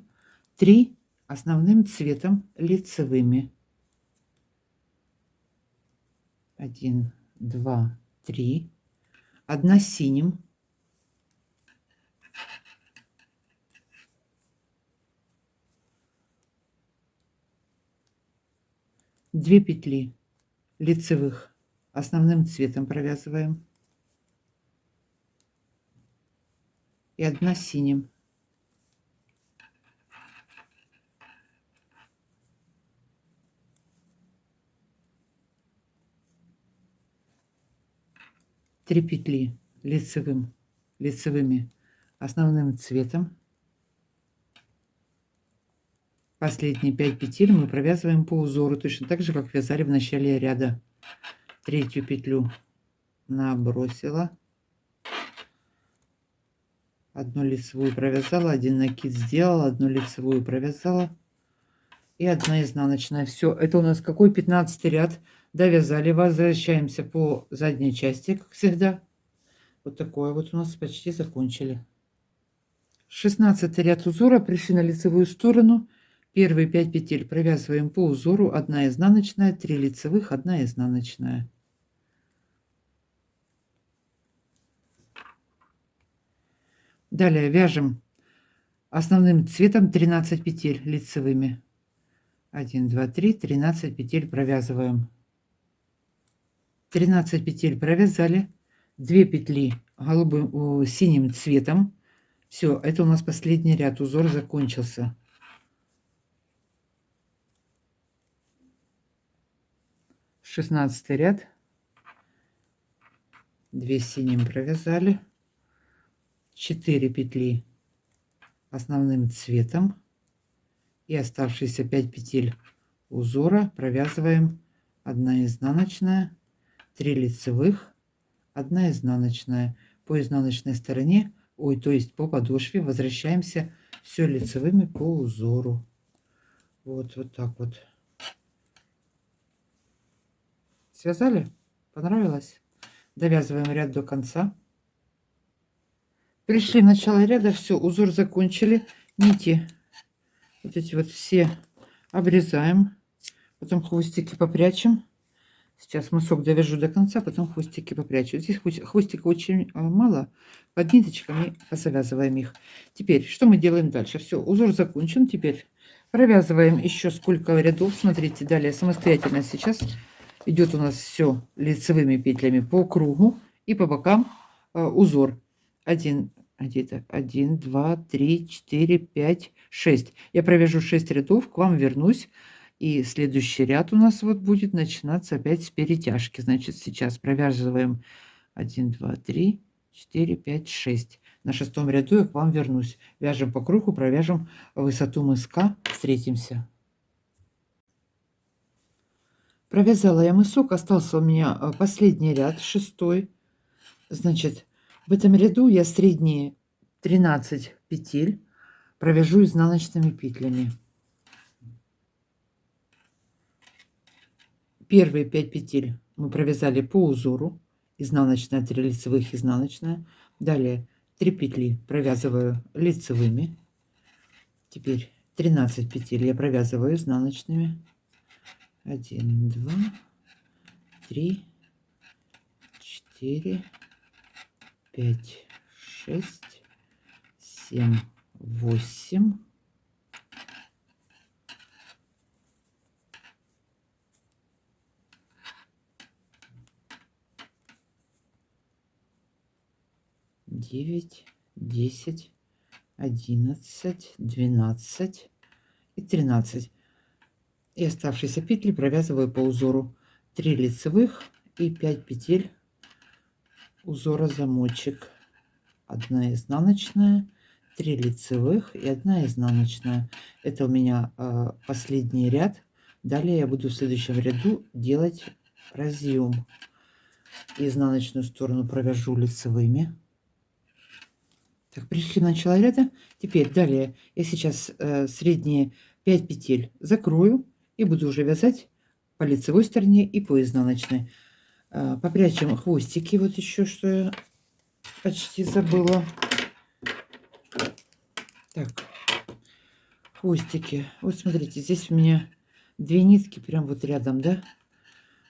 3 основным цветом лицевыми. 1, 2, 3. 1 синим. 2 петли лицевых основным цветом провязываем. И 1 синим. 3 петли лицевыми основным цветом. Последние 5 петель мы провязываем по узору, точно так же, как вязали в начале ряда. 3-ю петлю набросила, Одну лицевую провязала, один накид сделала, одну лицевую провязала и одна изнаночная. Все, это у нас какой 15 ряд. Довязали, возвращаемся по задней части, как всегда. Вот такое вот у нас почти закончили. 16 ряд узора, пришли на лицевую сторону. Первые 5 петель провязываем по узору, 1 изнаночная, 3 лицевых, 1 изнаночная. Далее вяжем основным цветом 13 петель лицевыми. 1, 2, 3, 13 петель провязываем. 13 петель провязали, 2 петли голубым, синим цветом. Все, это у нас последний ряд, узор закончился. 16 ряд, 2 синим провязали, 4 петли основным цветом и оставшиеся 5 петель узора провязываем 1 изнаночная, 3 лицевых, 1 изнаночная. По изнаночной стороне, то есть по подошве, возвращаемся все лицевыми по узору. Вот так вот. Связали? Понравилось? Довязываем ряд до конца. Пришли в начало ряда, все, узор закончили. Нити вот эти вот все обрезаем. Потом хвостики попрячем. Сейчас мысок довяжу до конца, потом хвостики попрячу. Здесь хвостика очень мало. Под ниточками завязываем их. Теперь, что мы делаем дальше? Все, узор закончен. Теперь провязываем еще сколько рядов. Смотрите, далее самостоятельно сейчас идет у нас все лицевыми петлями по кругу и по бокам узор. 1, 2, 3, 4, 5, 6. Я провяжу 6 рядов, к вам вернусь. И следующий ряд у нас вот будет начинаться опять с перетяжки. Значит, сейчас провязываем 1, 2, 3, 4, 5, 6. На 6-м ряду я к вам вернусь. Вяжем по кругу, провяжем высоту мыска. Встретимся. Провязала я мысок, остался у меня последний ряд, 6-й. Значит, в этом ряду я средние 13 петель провяжу изнаночными петлями. Первые 5 петель мы провязали по узору. Изнаночная, 3 лицевых, изнаночная. Далее 3 петли провязываю лицевыми. Теперь 13 петель я провязываю изнаночными. 1, 2, 3, 4, 5, 6, 7, 8. 9, 10, 11, 12 и 13. И оставшиеся петли провязываю по узору. 3 лицевых и 5 петель узора замочек. 1 изнаночная, 3 лицевых и 1 изнаночная. Это у меня последний ряд. Далее я буду в следующем ряду делать разъем. Изнаночную сторону провяжу лицевыми. Так, пришли в начало ряда. Теперь далее я сейчас средние 5 петель закрою и буду уже вязать по лицевой стороне и по изнаночной. Попрячем хвостики. Вот еще что я почти забыла. Так, хвостики. Вот смотрите, здесь у меня 2 нитки прям вот рядом, да?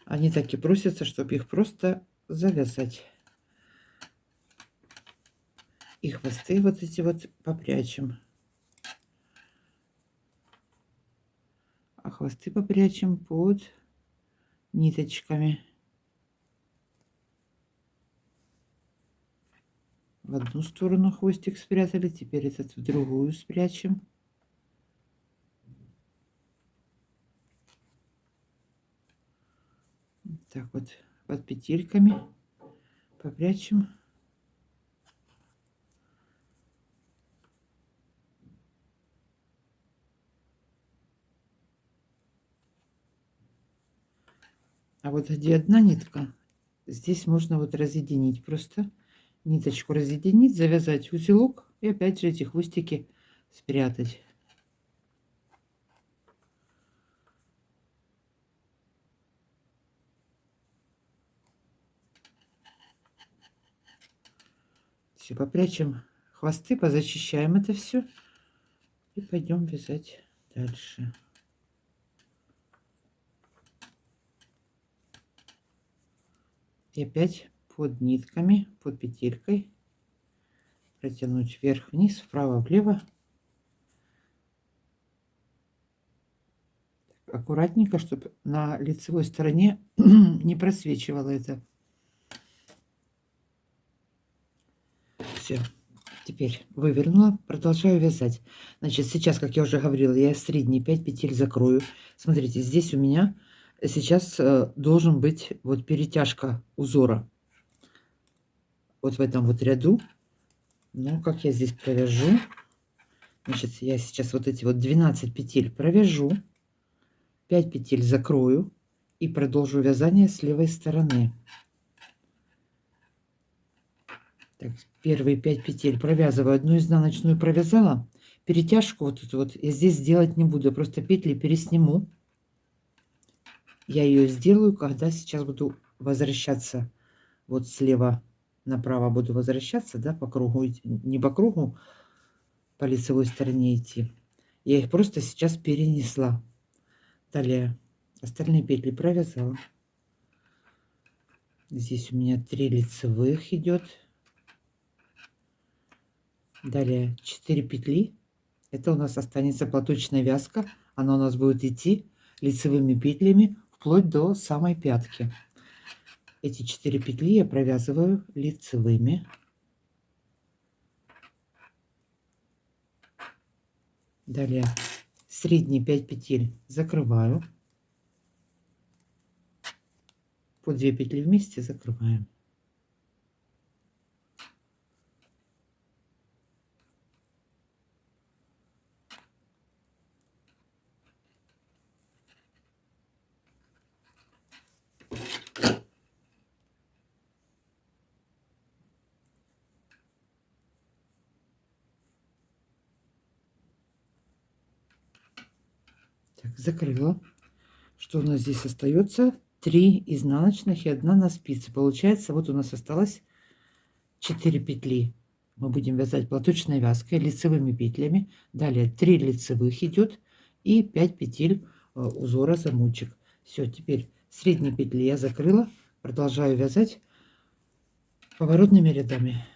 Они так и просятся, чтобы их просто завязать. И хвосты вот эти вот попрячем. А хвосты попрячем под ниточками. В одну сторону хвостик спрятали, теперь этот в другую спрячем. Так вот, под петельками попрячем. А вот где одна нитка, здесь можно вот разъединить просто ниточку разъединить, завязать узелок и опять же эти хвостики спрятать. Все, попрячем хвосты, позачищаем это все и пойдем вязать дальше. И опять под нитками, под петелькой протянуть вверх-вниз, вправо-влево. Аккуратненько, чтобы на лицевой стороне не просвечивало это. Все. Теперь вывернула, продолжаю вязать. Значит, сейчас, как я уже говорила, я средние 5 петель закрою. Смотрите, здесь у меня сейчас должен быть вот перетяжка узора. Вот в этом вот ряду. Ну, как я здесь провяжу. Значит, я сейчас вот эти вот 12 петель провяжу. 5 петель закрою и продолжу вязание с левой стороны. Так, первые 5 петель провязываю, одну изнаночную провязала, перетяжку вот эту вот я здесь сделать не буду, просто петли пересниму. Я ее сделаю, когда сейчас буду возвращаться вот слева направо, буду возвращаться, да, по кругу, не по кругу, по лицевой стороне идти. Я их просто сейчас перенесла. Далее остальные петли провязала. Здесь у меня 3 лицевых идет. Далее 4 петли. Это у нас останется платочная вязка. Она у нас будет идти лицевыми петлями вплоть до самой пятки. Эти 4 петли я провязываю лицевыми. Далее средние 5 петель закрываю. По 2 петли вместе закрываем. Так, закрыла. Что у нас здесь остается? 3 изнаночных и 1 на спице. Получается, вот у нас осталось 4 петли. Мы будем вязать платочной вязкой лицевыми петлями. Далее 3 лицевых идет и 5 петель узора замочек. Все, теперь средние петли я закрыла. Продолжаю вязать поворотными рядами.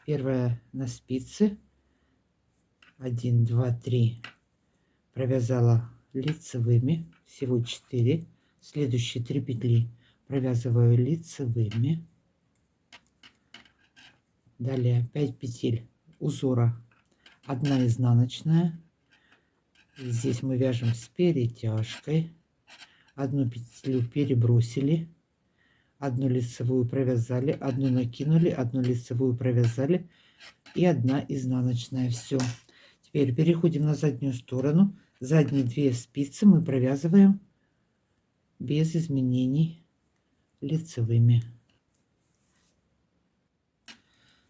Первая на спице. 1, 2, 3. Провязала лицевыми. Всего 4. Следующие 3 петли провязываю лицевыми. Далее 5 петель узора, 1 изнаночная. Здесь мы вяжем с перетяжкой. 1 петлю перебросили, 1 лицевую провязали, 1 накинули, 1 лицевую провязали и 1 изнаночная. Все. Теперь переходим на заднюю сторону. Задние 2 спицы мы провязываем без изменений лицевыми.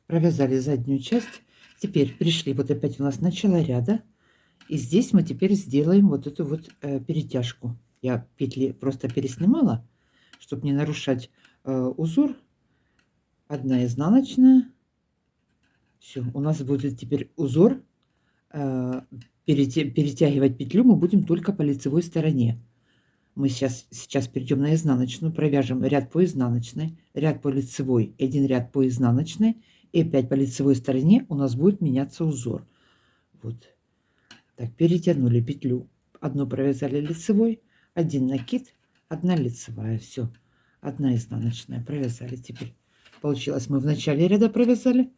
Провязали заднюю часть. Теперь пришли вот опять у нас начало ряда. И здесь мы теперь сделаем вот эту вот перетяжку. Я петли просто переснимала, чтобы не нарушать узор. 1 изнаночная. Все, у нас будет теперь узор. Перетягивать петлю мы будем только по лицевой стороне. Мы сейчас перейдем на изнаночную, провяжем ряд по изнаночной, ряд по лицевой, 1 ряд по изнаночной, и опять по лицевой стороне у нас будет меняться узор. Вот. Так, перетянули петлю, 1 провязали лицевой, 1 накид, 1 лицевая. Все, 1 изнаночная провязали. Теперь получилось, мы в начале ряда провязали,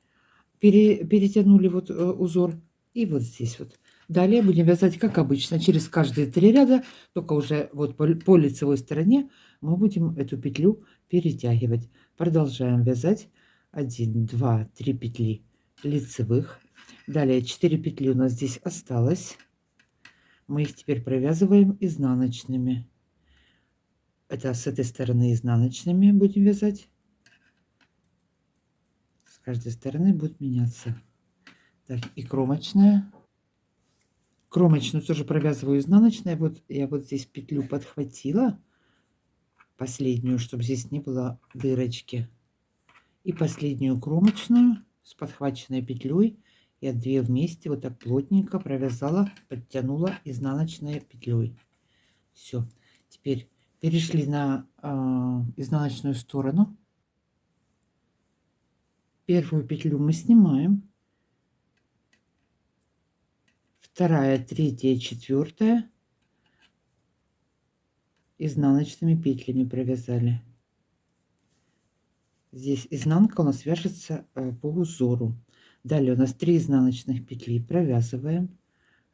перетянули вот узор, и вот здесь вот. Далее будем вязать как обычно через каждые 3 ряда, только уже вот по лицевой стороне мы будем эту петлю перетягивать. Продолжаем вязать 1, 2, 3 петли лицевых. Далее 4 петли у нас здесь осталось. Мы их теперь провязываем изнаночными. Это с этой стороны изнаночными будем вязать. каждой стороны будет меняться. Так, и кромочная. Кромочную тоже провязываю изнаночной. Вот я вот здесь петлю подхватила, последнюю, чтобы здесь не было дырочки. И последнюю кромочную с подхваченной петлей я 2 вместе вот так плотненько провязала, подтянула изнаночной петлей. Все. Теперь перешли на изнаночную сторону. Первую петлю мы снимаем. Вторая, третья, четвертая изнаночными петлями провязали. Здесь изнанка у нас вяжется по узору. Далее у нас 3 изнаночных петли провязываем.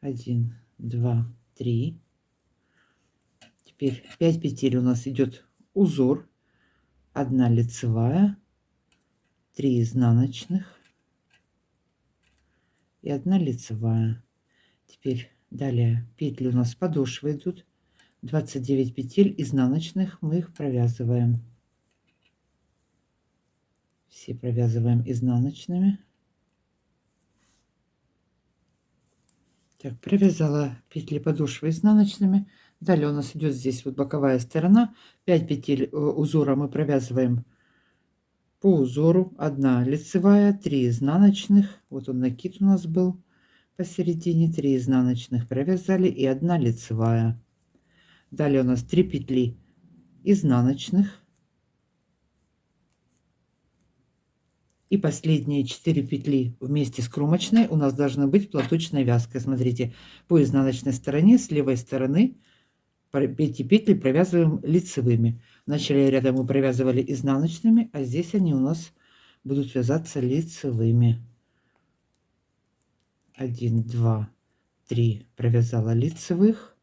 1, 2, 3. Теперь 5 петель у нас идет узор. 1 лицевая, 3 изнаночных и 1 лицевая. Теперь далее петли у нас подошвы идут. 29 петель изнаночных, мы их провязываем. Все провязываем изнаночными. Так, провязала петли подошвы изнаночными. Далее у нас идет здесь вот боковая сторона. 5 петель узора мы провязываем по узору. 1 лицевая, 3 изнаночных. Вот он накид у нас был посередине. 3 изнаночных провязали и 1 лицевая. Далее у нас 3 петли изнаночных. И последние 4 петли вместе с кромочной у нас должны быть платочной вязкой. Смотрите, по изнаночной стороне с левой стороны эти петли провязываем лицевыми. В начале ряда мы провязывали изнаночными, а здесь они у нас будут вязаться лицевыми. 1, 2, 3 провязала лицевых.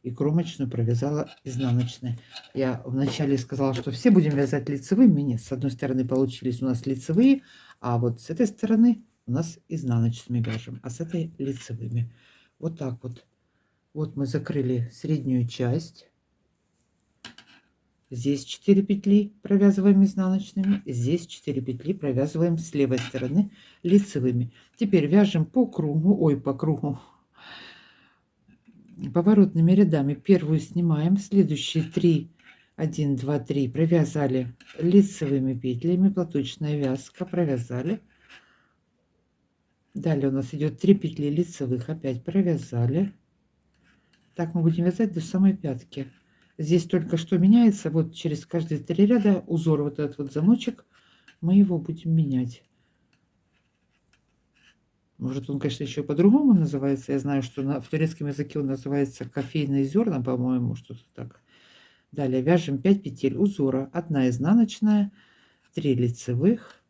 И кромочную провязала изнаночной. Я вначале сказала, что все будем вязать лицевыми. Нет, с одной стороны получились у нас лицевые, а вот с этой стороны у нас изнаночными вяжем, а с этой лицевыми. Вот так вот. Вот мы закрыли среднюю часть. Здесь 4 петли провязываем изнаночными, здесь 4 петли провязываем с левой стороны лицевыми. Теперь вяжем по кругу, по кругу, поворотными рядами. Первую снимаем, следующие 3, 1, 2, 3 провязали лицевыми петлями, платочная вязка, провязали. Далее у нас идет 3 петли лицевых, опять провязали. Так мы будем вязать до самой пятки. Здесь только что меняется, вот через каждые 3 ряда узор, вот этот вот замочек, мы его будем менять. Может, он, конечно, еще по-другому называется. Я знаю, что в турецком языке он называется кофейные зерна, по-моему, что-то так. Далее вяжем 5 петель узора. 1 изнаночная, 3 лицевых,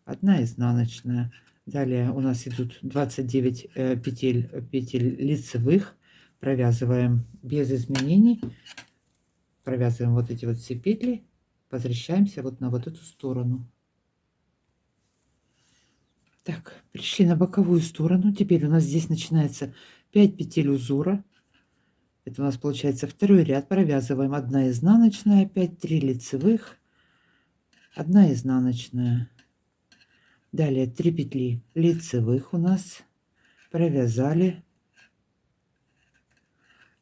1 изнаночная. Далее у нас идут 29 петель лицевых. Провязываем без изменений. Провязываем вот эти вот все петли. Возвращаемся вот на вот эту сторону. Так, пришли на боковую сторону. Теперь у нас здесь начинается 5 петель узора. Это у нас получается второй ряд. Провязываем 1 изнаночная, опять 3 лицевых, 1 изнаночная. Далее 3 петли лицевых у нас провязали.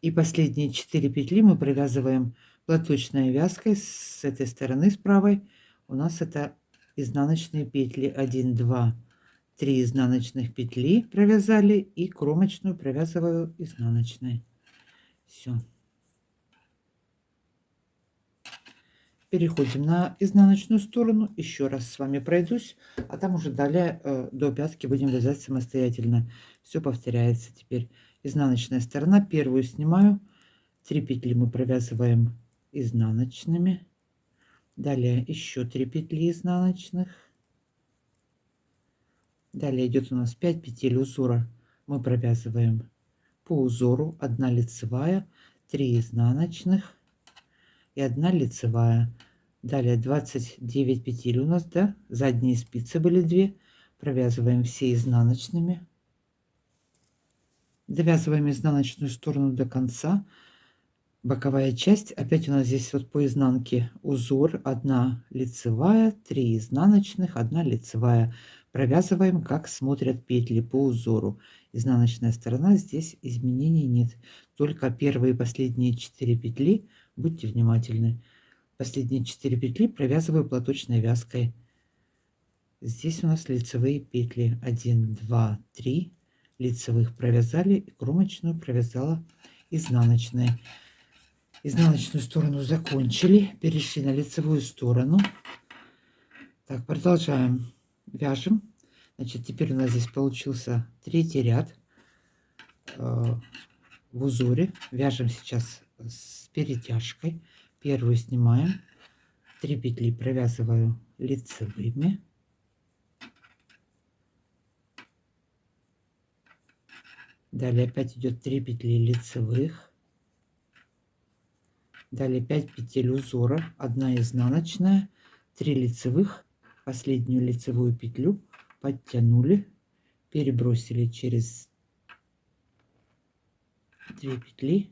И последние 4 петли мы провязываем платочной вязкой с этой стороны, с правой. У нас это изнаночные петли 1, 2, 3 изнаночных петли провязали и кромочную провязываю изнаночной. Все. Переходим на изнаночную сторону. Еще раз с вами пройдусь, а там уже далее до пятки будем вязать самостоятельно. Все повторяется. Теперь изнаночная сторона. Первую снимаю. 3 петли мы провязываем изнаночными. Далее еще 3 петли изнаночных. Далее идет у нас 5 петель узора. Мы провязываем по узору. 1 лицевая, 3 изнаночных и 1 лицевая. Далее 29 петель у нас, да, задние спицы были 2. Провязываем все Боковая часть. Опять у нас здесь вот по изнанке узор. 1 лицевая, 3 изнаночных, 1 лицевая. Провязываем, как смотрят петли по узору. Изнаночная сторона, здесь изменений нет. Только первые и последние 4 петли, будьте внимательны. Последние 4 петли провязываю платочной вязкой. Здесь у нас лицевые петли. 1, 2, 3 лицевых провязали. И кромочную провязала изнаночной. Изнаночную сторону закончили. Перешли на лицевую сторону. Так, продолжаем. Вяжем. Значит, теперь у нас здесь получился 3-й ряд в узоре. Вяжем сейчас с перетяжкой. Первую снимаем. 3 петли провязываю лицевыми. Далее опять идет 3 петли лицевых. Далее 5 петель узора, 1 изнаночная, 3 лицевых, последнюю лицевую петлю подтянули, перебросили через 2 петли.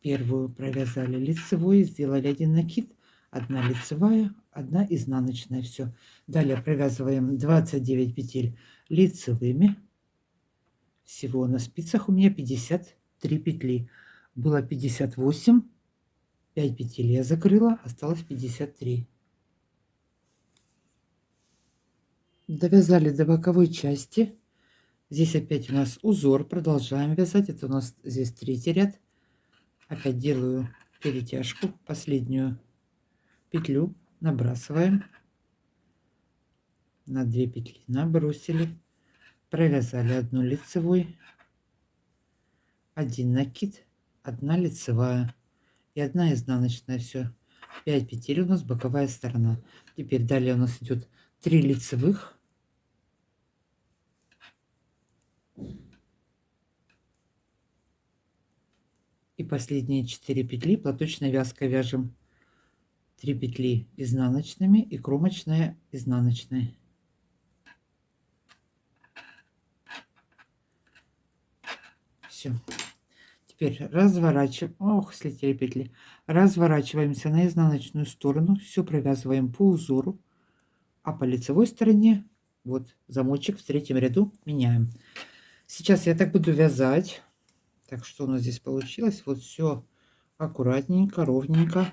Первую провязали лицевой, сделали 1 накид, 1 лицевая, 1 изнаночная. Все. Далее провязываем 29 петель лицевыми. Всего на спицах у меня 53 петли. Было 58, 5 петель я закрыла, осталось 53. Довязали до боковой части. Здесь опять у нас узор, продолжаем вязать. Это у нас здесь 3-й ряд. Опять делаю перетяжку, последнюю петлю набрасываем. На 2 петли набросили, провязали 1 лицевой, 1 накид, 1 лицевая и 1 изнаночная. Все, 5 петель у нас боковая сторона. Теперь далее у нас идет 3 лицевых, и последние 4 петли платочной вязкой вяжем. 3 петли изнаночными и кромочная изнаночной. Все. Теперь разворачиваем. Ох, слетели петли. Разворачиваемся на изнаночную сторону. Все провязываем по узору. А по лицевой стороне вот замочек в 3-м ряду меняем. Сейчас я так буду вязать. Так, что у нас здесь получилось? Вот все аккуратненько, ровненько.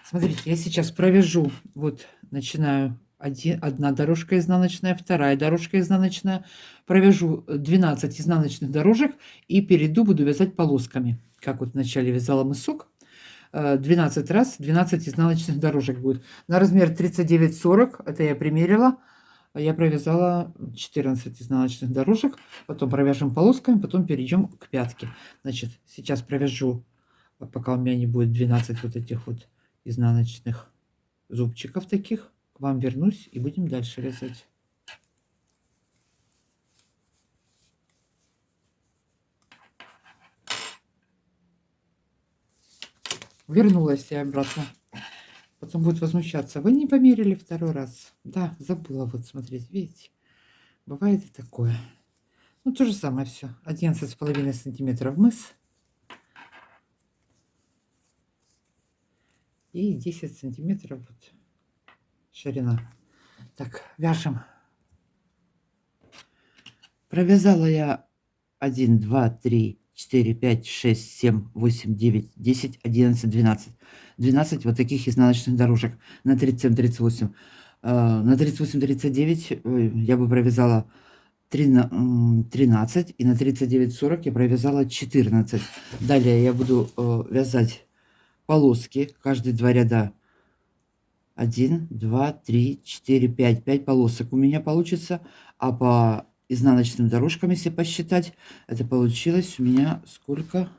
Смотрите, я сейчас провяжу. Вот начинаю 1 дорожка изнаночная, 2 дорожка изнаночная. Провяжу 12 изнаночных дорожек и перейду, буду вязать полосками. Как вот вначале вязала мысок. 12 раз, 12 изнаночных дорожек будет. На размер 39-40, это я примерила. Я провязала 14 изнаночных дорожек. Потом провяжем полосками, потом перейдем к пятке. Значит, сейчас провяжу, пока у меня не будет 12 вот этих вот изнаночных зубчиков таких. К вам вернусь и будем дальше вязать. Вернулась я обратно. Потом будет возмущаться. Вы не померили 2-й раз. Да, забыла. Вот смотреть, видите. Бывает и такое. Ну, то же самое все. 11,5 сантиметров мыс. И 10 сантиметров вот ширина. Так, вяжем. Провязала я 1, 2, 3, 4, 5, 6, 7, 8, 9, 10, 11, 12. 12 вот таких изнаночных дорожек на 37-38. На 38-39 я бы провязала 13, и на 39-40 я провязала 14. Далее я буду вязать полоски, каждые 2 ряда. 1, 2, 3, 4, 5. 5 полосок у меня получится, а по изнаночным дорожкам, если посчитать, это получилось у меня сколько?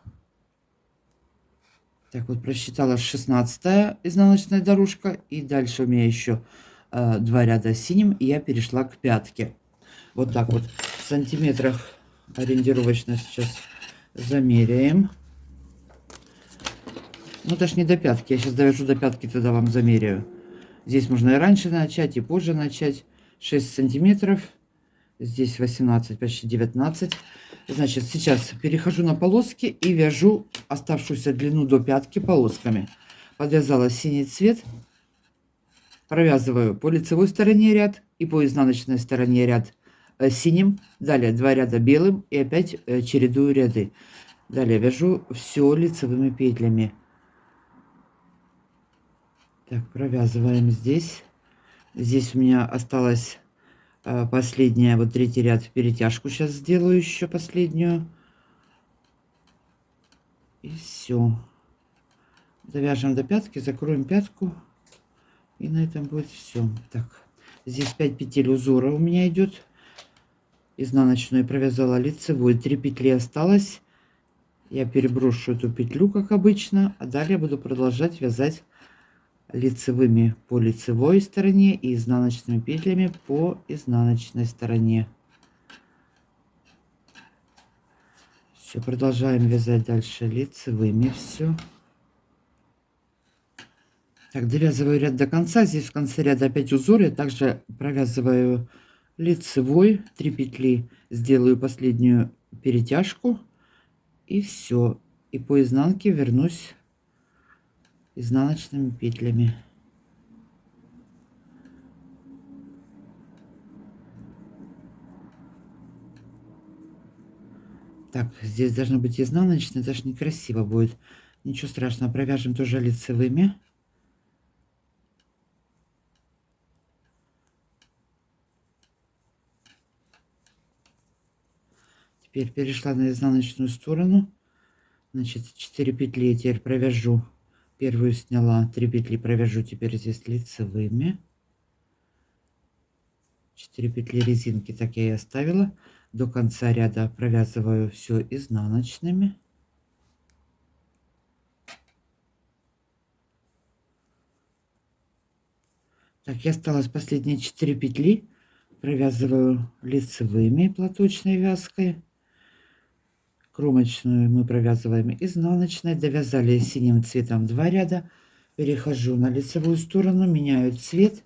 Так, вот просчитала 16 изнаночная дорожка, и дальше у меня еще 2 ряда синим, и я перешла к пятке. Вот так вот в сантиметрах ориентировочно сейчас замеряем. Ну, это ж не до пятки, я сейчас довяжу до пятки, тогда вам замеряю. Здесь можно и раньше начать, и позже начать. 6 сантиметров. Здесь 18, почти 19. Значит, сейчас перехожу на полоски и вяжу оставшуюся длину до пятки полосками. Подвязала синий цвет, провязываю по лицевой стороне ряд и по изнаночной стороне ряд синим. Далее 2 ряда белым и опять чередую ряды. Далее вяжу все лицевыми петлями. Так, провязываем здесь. Здесь у меня осталась последняя, вот третий ряд, перетяжку сейчас сделаю еще последнюю. И все. Довяжем до пятки, закроем пятку. И на этом будет все. Так, здесь 5 петель узора у меня идет. Изнаночную провязала, лицевой 3 петли осталось. Я переброшу эту петлю, как обычно, а далее буду продолжать вязать лицевыми по лицевой стороне и изнаночными петлями по изнаночной стороне. Все, продолжаем вязать дальше лицевыми все. Так, довязываю ряд до конца. Здесь в конце ряда опять узор. Я также провязываю лицевой 3 петли, сделаю последнюю перетяжку и все. И по изнанке вернусь изнаночными петлями. Так, здесь должно быть изнаночное, даже некрасиво будет. Ничего страшного, провяжем тоже лицевыми. Теперь перешла на изнаночную сторону. Значит, 4 петли я теперь провяжу. Первую сняла, 3 петли провяжу теперь здесь лицевыми. 4 петли резинки так я и оставила. До конца ряда провязываю все изнаночными. Так, и осталось последние 4 петли. Провязываю лицевыми платочной вязкой. Кромочную мы провязываем изнаночной. Довязали синим цветом 2 ряда. Перехожу на лицевую сторону, меняю цвет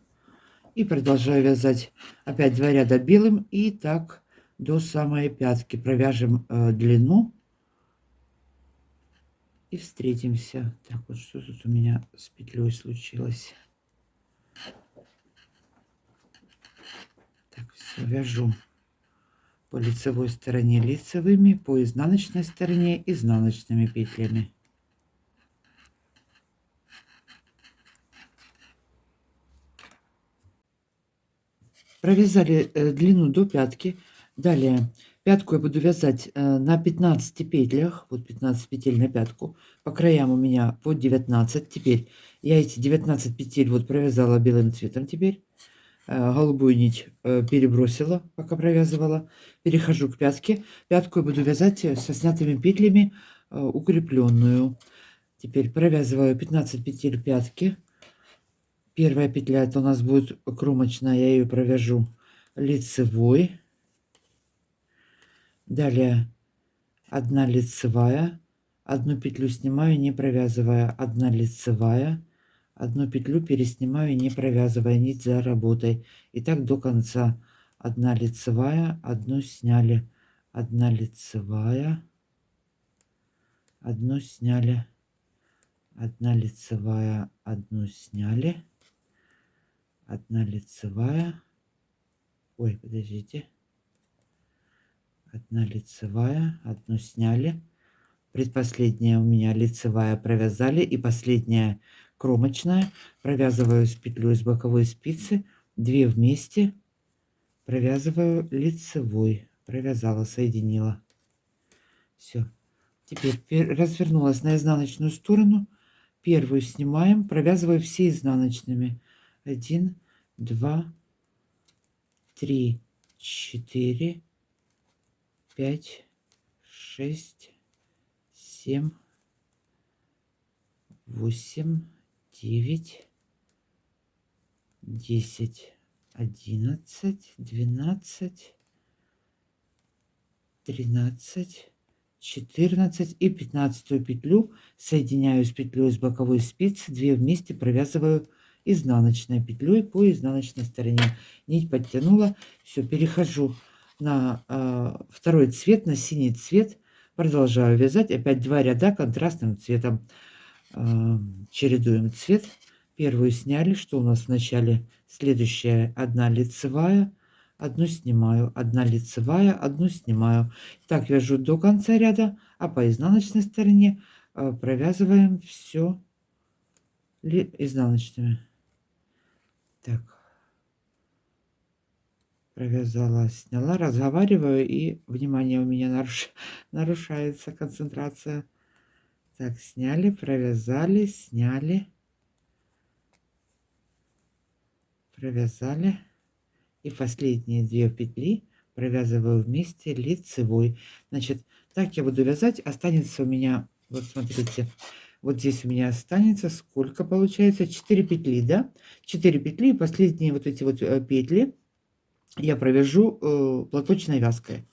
и продолжаю вязать опять 2 ряда белым. И так до самой пятки провяжем длину и встретимся. Так, вот что тут у меня с петлей случилось. Так, все, вяжу по лицевой стороне лицевыми, по изнаночной стороне изнаночными петлями. Провязали длину до пятки. Далее пятку я буду вязать на 15 петлях. Вот 15 петель на пятку. По краям у меня по 19. Теперь я эти 19 петель вот провязала белым цветом теперь. Голубую нить перебросила, пока провязывала. Перехожу к пятке. Пятку я буду вязать со снятыми петлями укрепленную. Теперь провязываю 15 петель пятки. Первая петля это у нас будет кромочная, я ее провяжу лицевой. Далее 1 лицевая, 1 петлю снимаю, не провязывая, 1 лицевая, 1 петлю переснимаю, не провязывая, нить за работой. И так до конца. 1 лицевая, 1 сняли, 1 лицевая, 1 сняли, 1 лицевая, 1 сняли, 1 лицевая, ой, подождите, 1 лицевая, 1 сняли, предпоследняя у меня лицевая провязали и последняя кромочная. Провязываю с петлей с боковой спицы 2 вместе, провязываю лицевой, провязала, соединила. Все, теперь развернулась на изнаночную сторону, первую снимаем, провязываю все изнаночными. 1, 2, 3, 4, 5, 6, 7, 8, 9, 10, 11, 12, 13, 14 и 15 петлю соединяю с петлей с боковой спицы, 2 вместе провязываю изнаночной петлей по изнаночной стороне. Нить подтянула, все, перехожу на второй цвет, на синий цвет. Продолжаю вязать. Опять 2 ряда контрастным цветом. Чередуем цвет. Первую сняли. Что у нас в начале? Следующая 1 лицевая. 1 снимаю. 1 лицевая, 1 снимаю. Так вяжу до конца ряда. А по изнаночной стороне провязываем все изнаночными. Так. Провязала, сняла, разговариваю, и внимание у меня нарушается концентрация. Так, сняли, провязали, сняли, провязали. И последние 2 петли провязываю вместе лицевой. Значит, так я буду вязать. Останется у меня, вот смотрите, вот здесь у меня останется сколько получается? 4 петли, да? 4 петли, и последние вот эти вот петли я провяжу платочной вязкой.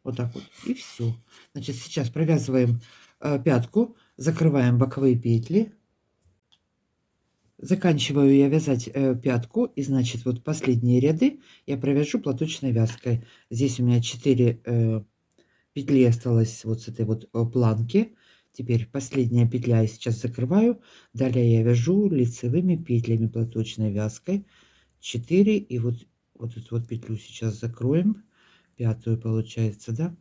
Вот так вот. И все. Значит, сейчас провязываем пятку, закрываем боковые петли. Заканчиваю я вязать пятку. И, значит, вот последние ряды я провяжу платочной вязкой. Здесь у меня 4 петли осталось вот с этой вот планки. Теперь последняя петля я сейчас закрываю. Далее я вяжу лицевыми петлями платочной вязкой. 4. И вот эту вот петлю сейчас закроем. Пятую получается, да?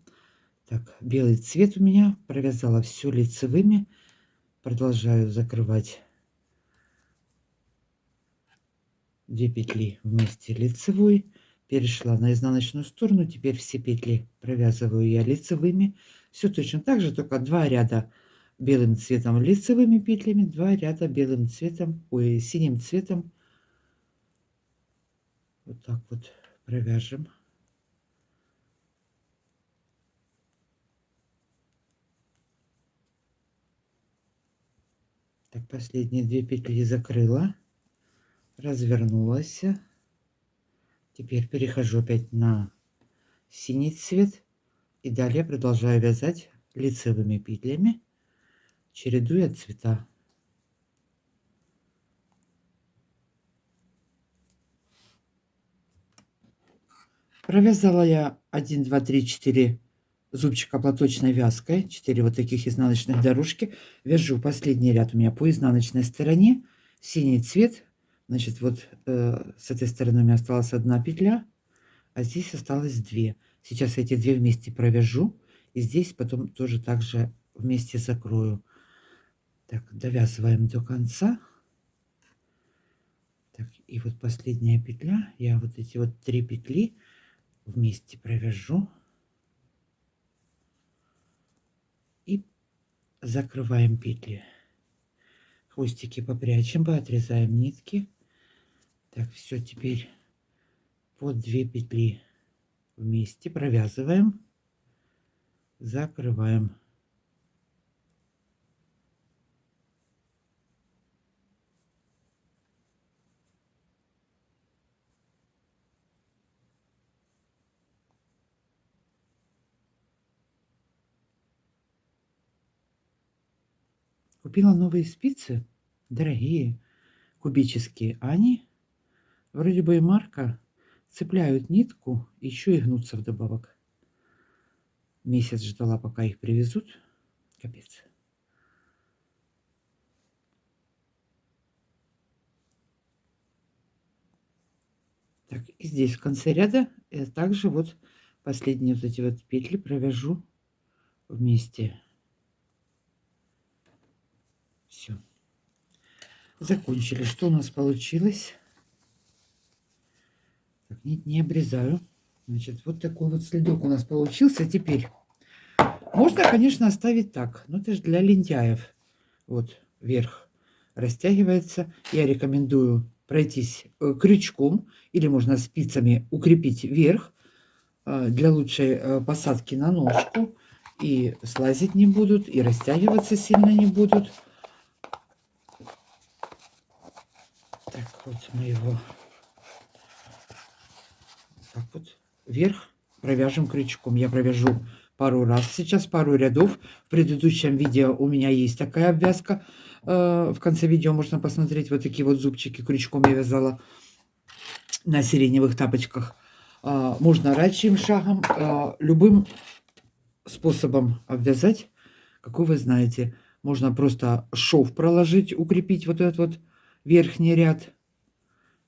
Так, белый цвет у меня. Провязала все лицевыми. Продолжаю закрывать 2 петли вместе лицевой. Перешла на изнаночную сторону. Теперь все петли провязываю я лицевыми. Все точно так же, только 2 ряда белым цветом лицевыми петлями, 2 ряда белым цветом, ой, синим цветом. Вот так вот провяжем. Так, последние 2 петли закрыла, развернулась. Теперь перехожу опять на синий цвет и далее продолжаю вязать лицевыми петлями, чередуя цвета. Провязала я 1, 2, 3, 4 зубчика платочной вязкой, 4 вот таких изнаночных дорожки. Вяжу последний ряд у меня по изнаночной стороне, синий цвет. Значит, вот с этой стороны у меня осталась 1 петля, а здесь осталось 2. Сейчас эти 2 вместе провяжу, и здесь потом тоже также вместе закрою. Так, довязываем до конца. Так, и вот последняя петля, я вот эти вот 3 петли вместе провяжу. И закрываем петли. Хвостики попрячем, поотрезаем нитки. Так, все, теперь по 2 петли вместе провязываем, закрываем. Купила новые спицы, дорогие, кубические. А они, вроде бы и марка, цепляют нитку, еще и гнутся вдобавок. Месяц ждала, пока их привезут. Капец. Так, и здесь в конце ряда я также вот последние вот эти вот петли провяжу вместе. Все. Закончили. Что у нас получилось? Так, нить не обрезаю. Значит, вот такой вот следок у нас получился. Теперь можно, конечно, оставить так, но это же для лентяев. Вот верх растягивается. Я рекомендую пройтись крючком, или можно спицами укрепить верх для лучшей посадки на ножку. И слазить не будут, и растягиваться сильно не будут. Так, вот мы его так вот вверх провяжем крючком. Я провяжу пару раз сейчас, пару рядов. В предыдущем видео у меня есть такая обвязка. В конце видео можно посмотреть вот такие вот зубчики крючком я вязала на сиреневых тапочках. Можно рачьим шагом, любым способом обвязать, какой вы знаете. Можно просто шов проложить, укрепить вот этот вот верхний ряд.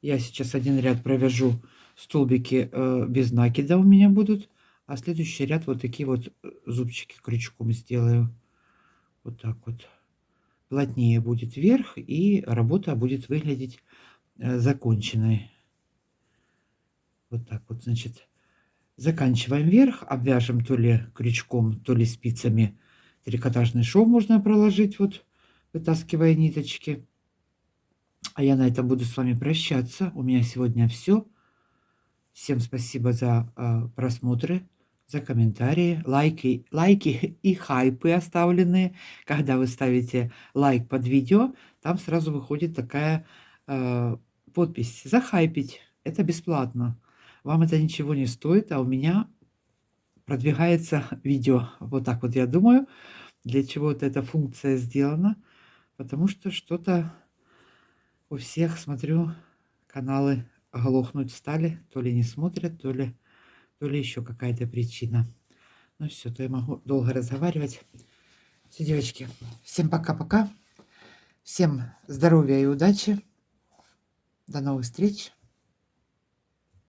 Я сейчас один ряд провяжу, столбики без накида у меня будут, а следующий ряд вот такие вот зубчики крючком сделаю. Вот так вот. Плотнее будет верх, и работа будет выглядеть законченной. Вот так вот, значит, заканчиваем верх, обвяжем то ли крючком, то ли спицами. Трикотажный шов можно проложить, вот вытаскивая ниточки. А я на этом буду с вами прощаться. У меня сегодня все. Всем спасибо за просмотры, за комментарии, лайки и хайпы оставленные. Когда вы ставите лайк под видео, там сразу выходит такая подпись «Захайпить». Это бесплатно. Вам это ничего не стоит, а у меня продвигается видео. Вот так вот я думаю, для чего-то эта функция сделана, потому что что-то у всех, смотрю, каналы глохнуть стали, то ли не смотрят, то ли еще какая-то причина. Ну все, то я могу долго разговаривать. Все, девочки, всем пока-пока. Всем здоровья и удачи. До новых встреч.